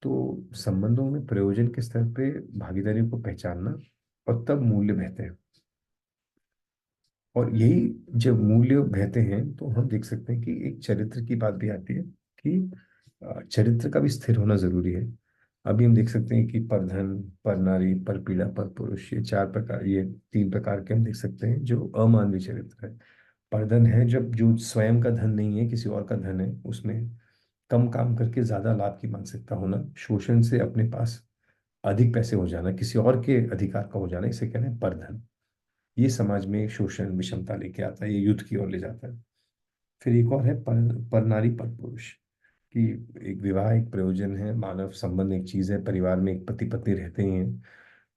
तो संबंधों में प्रयोजन के स्तर पे भागीदारी को पहचानना, और तब मूल्य बहते हैं। और यही जब मूल्य बहते हैं तो हम देख सकते हैं कि एक चरित्र की बात भी आती है, कि चरित्र का भी स्थिर होना जरूरी है। अभी हम देख सकते हैं कि परधन, पर नारी, पर पीड़ा, पर पुरुष, ये 4 प्रकार, ये 3 प्रकार के हम देख सकते हैं जो अमानवीय चरित्र है। परधन है जब जो स्वयं का धन नहीं है, किसी और का धन है, उसमें कम काम करके ज्यादा लाभ की मानसिकता होना, शोषण से अपने पास अधिक पैसे हो जाना, किसी और के अधिकार का हो जाना, इसे कहते हैं परधन। ये समाज में शोषण, विषमता लेके आता है, ये युद्ध की ओर ले जाता है। फिर एक और है पर नारी, पर पुरुष, कि एक विवाह एक प्रयोजन है, मानव संबंध एक चीज है, परिवार में एक पति पत्नी रहते ही हैं।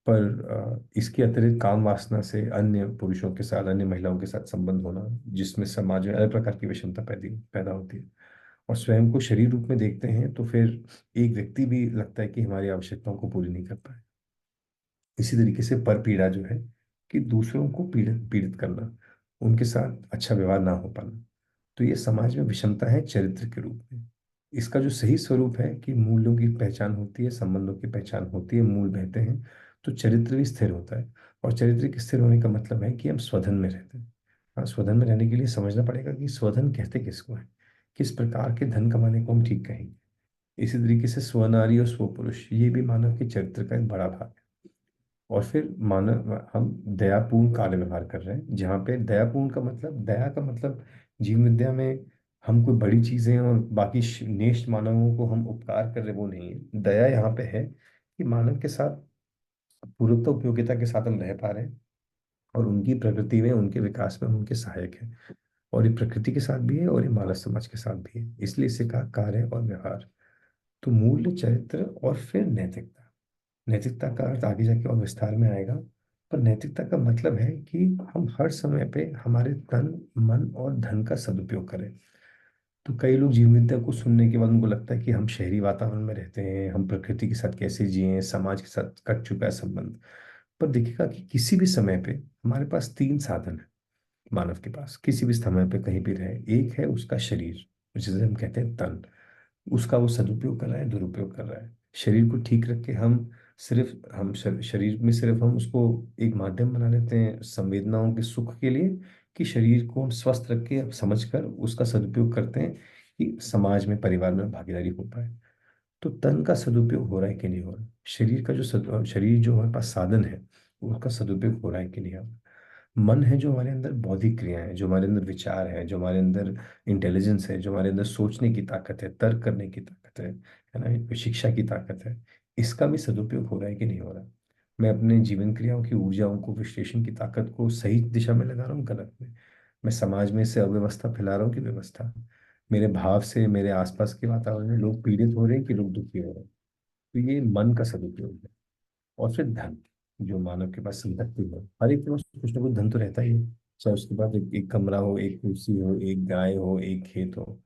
पर इसके अतिरिक्त काम वासना से अन्य पुरुषों के साथ, अन्य महिलाओं के साथ संबंध होना, जिसमें समाज में अलग प्रकार की विषमता पैदा पैदा होती है। और स्वयं को शरीर रूप में देखते हैं तो फिर एक व्यक्ति भी लगता है कि हमारी आवश्यकताओं को पूरी नहीं कर पाए। इसी तरीके से पर पीड़ा जो है, कि दूसरों को पीड़ित पीड़ित करना, उनके साथ अच्छा व्यवहार ना हो पाना। तो ये समाज में विषमता है चरित्र के रूप में। इसका जो सही स्वरूप है कि मूल्यों की पहचान होती है, संबंधों की पहचान होती है, मूल बहते हैं, तो चरित्र भी स्थिर होता है। और चरित्र के स्थिर होने का मतलब है कि हम स्वधन में रहते हैं। हाँ, स्वधन में रहने के लिए समझना पड़ेगा कि स्वधन कहते किसको है, किस प्रकार के धन कमाने को हम ठीक कहेंगे। इसी तरीके से स्वनारी और स्वपुरुष, ये भी मानव के चरित्र का एक बड़ा भाग है। और फिर मानव हम दयापूर्ण कार्य व्यवहार कर रहे हैं, जहाँ पे दयापूर्ण का मतलब, दया का मतलब जीवन विद्या में हम कोई बड़ी चीजें और बाकी नेष्ट मानवों को हम उपकार कर रहे, वो नहीं है। दया यहाँ पे है कि मानव के साथ पूर्णतः उपयोगिता के साथ हम रह पा रहे हैं, और उनकी प्रकृति में, उनके विकास में हम उनके सहायक हैं। और ये प्रकृति के साथ भी है और ये मानव समाज के साथ भी है, इसलिए इसे कहा कार्य और व्यवहार। तो मूल्य, चरित्र और फिर नैतिकता। नैतिकता का अर्थ आगे जाके और विस्तार में आएगा। पर नैतिकता का मतलब है कि हम हर समय पे हमारे तन, मन और धन का सदुपयोग करें। तो कई लोग जीव विद्या को सुनने के बाद उनको लगता है कि हम शहरी वातावरण में रहते हैं, हम प्रकृति के साथ कैसे जिएं, समाज के साथ कट चुका है संबंध। पर देखिएगा कि किसी भी समय पे हमारे पास 3 साधन है, मानव के पास किसी भी समय पे कहीं भी रहे। एक है उसका शरीर, जिसे हम कहते हैं तन, उसका वो सदुपयोग कर रहा है, दुरुपयोग कर रहा है। शरीर को ठीक रख के हम शरीर में सिर्फ हम उसको एक माध्यम बना लेते हैं संवेदनाओं के सुख के लिए, कि शरीर को हम स्वस्थ रख के समझकर उसका सदुपयोग करते हैं कि समाज में, परिवार में भागीदारी हो पाए। तो तन का सदुपयोग हो रहा है कि नहीं हो रहा, शरीर का जो शरीर जो हमारे पास साधन है, उसका सदुपयोग हो रहा है कि नहीं हो रहा। मन है जो हमारे अंदर बौद्धिक क्रियाएं हैं, जो हमारे अंदर विचार है, जो हमारे अंदर इंटेलिजेंस है, जो हमारे अंदर सोचने की ताकत है, तर्क करने की ताकत है ना, शिक्षा की ताकत है, इसका भी सदुपयोग हो रहा है कि नहीं हो रहा। मैं अपने जीवन क्रियाओं की ऊर्जाओं को, विश्लेषण की ताकत को सही दिशा में लगा रहा हूँ, गलत में। मैं समाज में से अव्यवस्था फैला रहा हूँ कि व्यवस्था। मेरे भाव से मेरे आसपास के वातावरण में लोग पीड़ित हो रहे हैं कि लोग दुखी हो रहे हैं। तो ये मन का सदुपयोग है। और फिर धन, जो मानव के पास संपत्ति है, हर एक के पास कुछ ना कुछ धन तो रहता ही है। चाहे उसके पास एक कमरा हो, एक कुर्सी हो, एक गाय हो, एक खेत हो।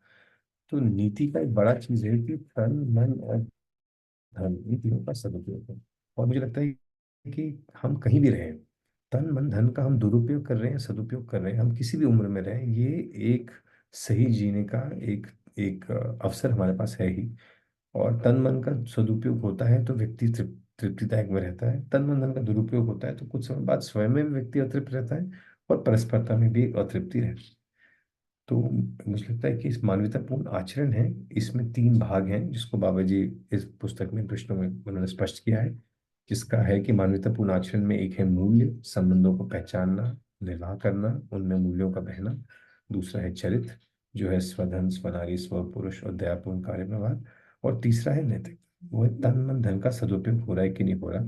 तो नीति का एक बड़ा चीज है कि तन, मन और धन, इन तीनों का सदुपयोग है। और मुझे लगता है कि हम कहीं भी रहें, तन मन धन का हम दुरुपयोग कर रहे हैं, सदुपयोग कर रहे हैं, हम किसी भी उम्र में रहें, ये एक सही जीने का एक एक अवसर हमारे पास है ही। और तन मन का सदुपयोग होता है तो व्यक्ति तृप्तिदायक में रहता है। तन मन धन का दुरुपयोग होता है तो कुछ समय बाद स्वयं में भी व्यक्ति अतृप्त रहता है, और परस्परता में भी एक अतृप्ति रहती है। तो मुझे लगता है कि इस मानवतापूर्ण आचरण है, इसमें 3 भाग हैं, जिसको बाबा जी इस पुस्तक में, प्रश्नों में उन्होंने स्पष्ट किया है। जिसका है कि मानवतापूर्ण आचरण में एक है मूल्य, संबंधों को पहचानना, निर्वाह करना, उनमें मूल्यों का बहना। दूसरा है चरित्र, जो है स्वधन, स्वनारी, स्वपुरुष और दयापूर्ण कार्य व्यवहार। और तीसरा है नैतिक, वो है तन मन धन का सदुपयोग हो रहा है कि नहीं हो रहा।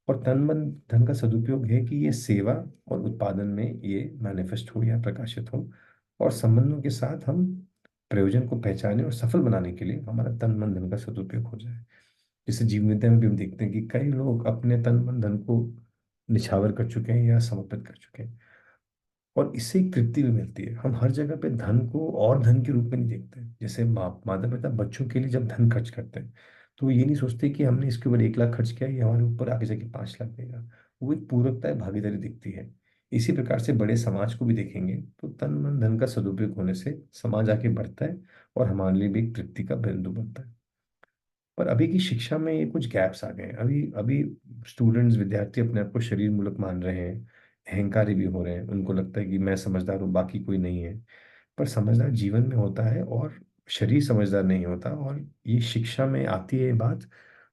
और तन मन धन का सदुपयोग है कि ये सेवा और उत्पादन में ये मैनिफेस्ट हो या प्रकाशित हो, और संबंधों के साथ हम प्रयोजन को पहचाने और सफल बनाने के लिए हमारा तन मन धन का सदुपयोग हो जाए। जैसे जीवन विद्या में भी हम देखते हैं कि कई लोग अपने तन मन धन को निछावर कर चुके हैं या समर्पित कर चुके हैं, और इससे एक तृप्ति भी मिलती है। हम हर जगह पे धन को और धन के रूप में नहीं देखते। जैसे माता पिता बच्चों के लिए जब धन खर्च करते हैं, तो वो ये नहीं सोचते कि हमने इसके ऊपर 1 लाख खर्च किया, ये हमारे ऊपर आगे जाके 5 लाख देगा। वो एक पूरकता है, भागीदारी दिखती है। इसी प्रकार से बड़े समाज को भी देखेंगे तो तन मन धन का सदुपयोग होने से समाज आगे बढ़ता है, और हमारे लिए भी एक तृप्ति का बिंदु बनता है। पर अभी की शिक्षा में ये कुछ गैप्स आ गए हैं। अभी अभी स्टूडेंट्स, विद्यार्थी अपने आप को शरीर मूलक मान रहे हैं, अहंकारी भी हो रहे हैं। उनको लगता है कि मैं समझदार हूँ, बाकी कोई नहीं है। पर समझदार जीवन में होता है, और शरीर समझदार नहीं होता। और ये शिक्षा में आती है ये बात,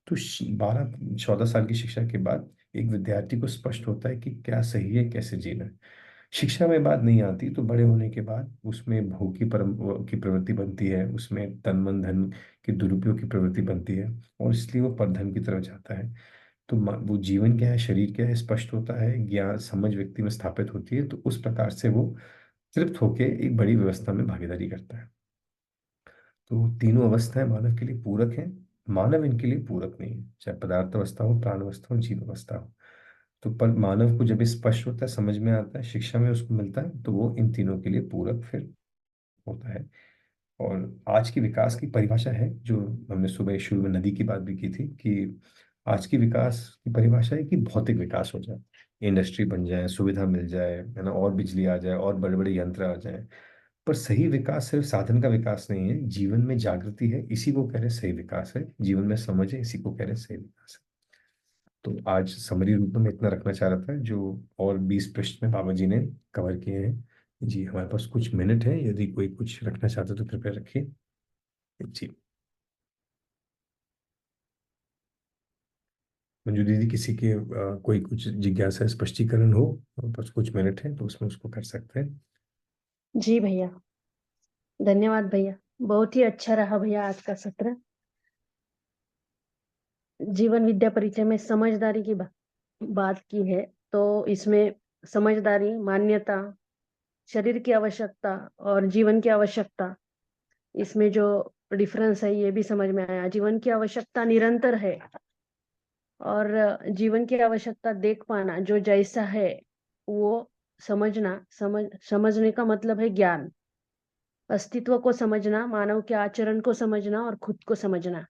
तो 12-14 साल की शिक्षा के बाद एक विद्यार्थी को स्पष्ट होता है कि क्या सही है, कैसे जीना है। शिक्षा में बात नहीं आती तो बड़े होने के बाद उसमें भोग की परम की प्रवृत्ति बनती है, उसमें तन मन धन के दुरुपयोग की प्रवृत्ति बनती है, और इसलिए वो परधन की तरफ जाता है। तो वो जीवन क्या है, शरीर क्या है, स्पष्ट होता है, ज्ञान समझ व्यक्ति में स्थापित होती है, तो उस प्रकार से वो तृप्त होके एक बड़ी व्यवस्था में भागीदारी करता है। तो तीनों अवस्थाएं मानव के लिए पूरक हैं। मानव इनके लिए पूरक नहीं है, चाहे पदार्थ अवस्था हो, प्राण अवस्था हो, जीव अवस्था हो। तो पर मानव को जब ये स्पष्ट होता है, समझ में आता है, शिक्षा में उसको मिलता है, तो वो इन तीनों के लिए पूरक फिर होता है। और आज की विकास की परिभाषा है, जो हमने सुबह शुरू में नदी की बात भी की थी, कि आज की विकास की परिभाषा है कि भौतिक विकास हो जाए, इंडस्ट्री बन जाए, सुविधा मिल जाए, है ना, और बिजली आ जाए, और बड़े बड़े यंत्र आ जाए। पर सही विकास सिर्फ साधन का विकास नहीं है, जीवन में जागृति है, इसी को कह रहे सही विकास है। जीवन में समझ है, इसी को कह रहे सही विकास है। तो आज समरी रूप में इतना रखना चाह रहा था, जो और 20 पृष्ठ में बाबा जी ने कवर किए हैं। जी, हमारे पास कुछ मिनट है, यदि कोई कुछ रखना चाहता है तो कृपया रखिए। जी, मंजू दीदी, किसी के कोई कुछ जिज्ञासा, स्पष्टीकरण हो, बस कुछ मिनट है तो उसमें उसको कर सकते हैं। जी भैया, धन्यवाद भैया। बहुत ही अच्छा रहा भैया आज का सत्र। जीवन विद्या परिचय में समझदारी की बात की है, तो इसमें समझदारी, मान्यता, शरीर की आवश्यकता और जीवन की आवश्यकता, इसमें जो डिफरेंस है ये भी समझ में आया। जीवन की आवश्यकता निरंतर है, और जीवन की आवश्यकता देख पाना, जो जैसा है वो समझना। समझने का मतलब है ज्ञान, अस्तित्व को समझना, मानव के आचरण को समझना और खुद को समझना।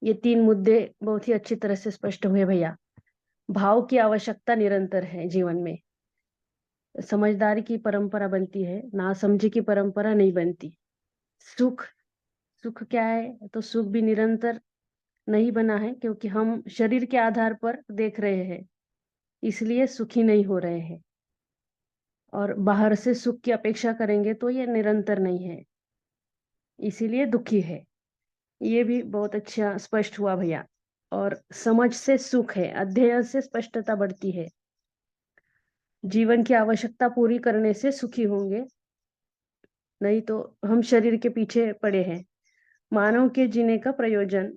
ये 3 मुद्दे बहुत ही अच्छी तरह से स्पष्ट हुए भैया। भाव की आवश्यकता निरंतर है जीवन में। समझदारी की परंपरा बनती है, नासमझी की परंपरा नहीं बनती। सुख, सुख क्या है, तो सुख भी निरंतर नहीं बना है, क्योंकि हम शरीर के आधार पर देख रहे हैं, इसलिए सुखी नहीं हो रहे हैं। और बाहर से सुख की अपेक्षा करेंगे तो ये निरंतर नहीं है, इसीलिए दुखी है। ये भी बहुत अच्छा स्पष्ट हुआ भैया। और समझ से सुख है, अध्ययन से स्पष्टता बढ़ती है। जीवन की आवश्यकता पूरी करने से सुखी होंगे, नहीं तो हम शरीर के पीछे पड़े हैं। मानव के जीने का प्रयोजन,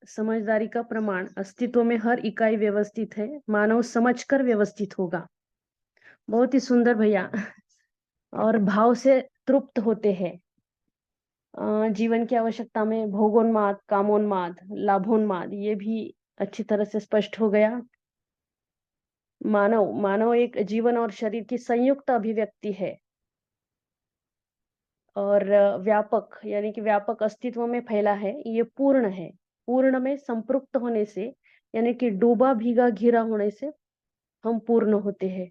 समझदारी का प्रमाण, अस्तित्व में हर इकाई व्यवस्थित है, मानव समझकर व्यवस्थित होगा। बहुत ही सुंदर भैया। और भाव से तृप्त होते हैं। जीवन की आवश्यकता में भोगोन्माद, कामोन्माद, लाभोन्माद, ये भी अच्छी तरह से स्पष्ट हो गया। मानव मानव एक जीवन और शरीर की संयुक्त अभिव्यक्ति है, और व्यापक, यानी कि व्यापक अस्तित्व में फैला है। ये पूर्ण है। पूर्ण में संपृक्त होने से, यानी कि डूबा भीगा घिरा होने से हम पूर्ण होते हैं।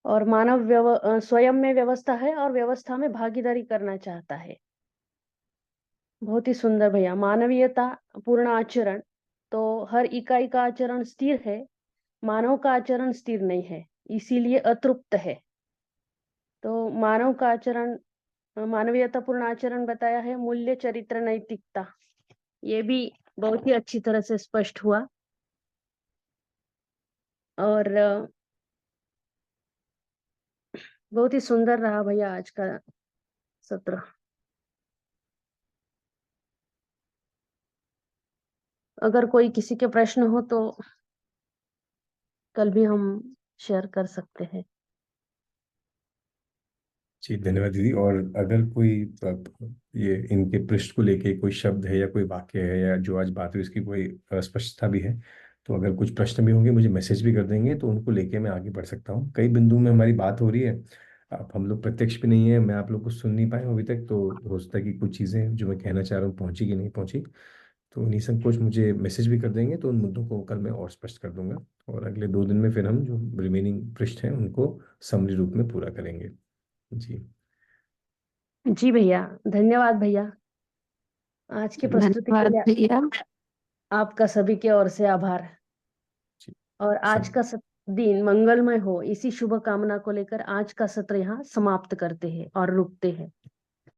और मानव स्वयं में व्यवस्था है, और व्यवस्था में भागीदारी करना चाहता है। बहुत ही सुंदर भैया। मानवीयता, पूर्ण आचरण, तो हर इकाई का आचरण स्थिर है, मानव का आचरण स्थिर नहीं है, इसीलिए अतृप्त है। तो मानव का आचरण, मानवीयता पूर्ण आचरण बताया है। मूल्य, चरित्र, नैतिकता, ये भी बहुत ही अच्छी तरह से स्पष्ट हुआ। और बहुत ही सुंदर रहा भैया आज का सत्र। अगर कोई किसी के प्रश्न हो तो कल भी हम शेयर कर सकते हैं। जी धन्यवाद दीदी। और अगर कोई ये इनके पृष्ठ को लेके कोई शब्द है या कोई वाक्य है या जो आज बात हुई इसकी कोई अस्पष्टता भी है, तो अगर कुछ प्रश्न भी होंगे मुझे मैसेज भी कर देंगे, तो उनको लेके मैं आगे बढ़ सकता हूँ। कई बिंदु में हमारी बात हो रही है, अब हम लोग प्रत्यक्ष भी नहीं है, मैं आप लोग को सुन नहीं पाया हूँ अभी तक, तो हो सकता है कि कुछ चीज़ें जो मैं कहना चाह रहा हूँ पहुंची कि नहीं पहुंची। तो निसंकोच मुझे मैसेज भी कर देंगे, तो उन मुद्दों को कल मैं और स्पष्ट कर दूंगा। और अगले 2 दिन में फिर हम जो रिमेनिंग पृष्ठ हैं उनको समरी रूप में पूरा करेंगे। जी। जी भैया, धन्यवाद भैया आज की प्रस्तुति के धन्यवाद लिए। भैया। आपका सभी के ओर से आभार। जी। और आज सब का दिन मंगलमय हो, इसी शुभ कामना को लेकर आज का सत्र यहाँ समाप्त करते हैं और रुकते हैं।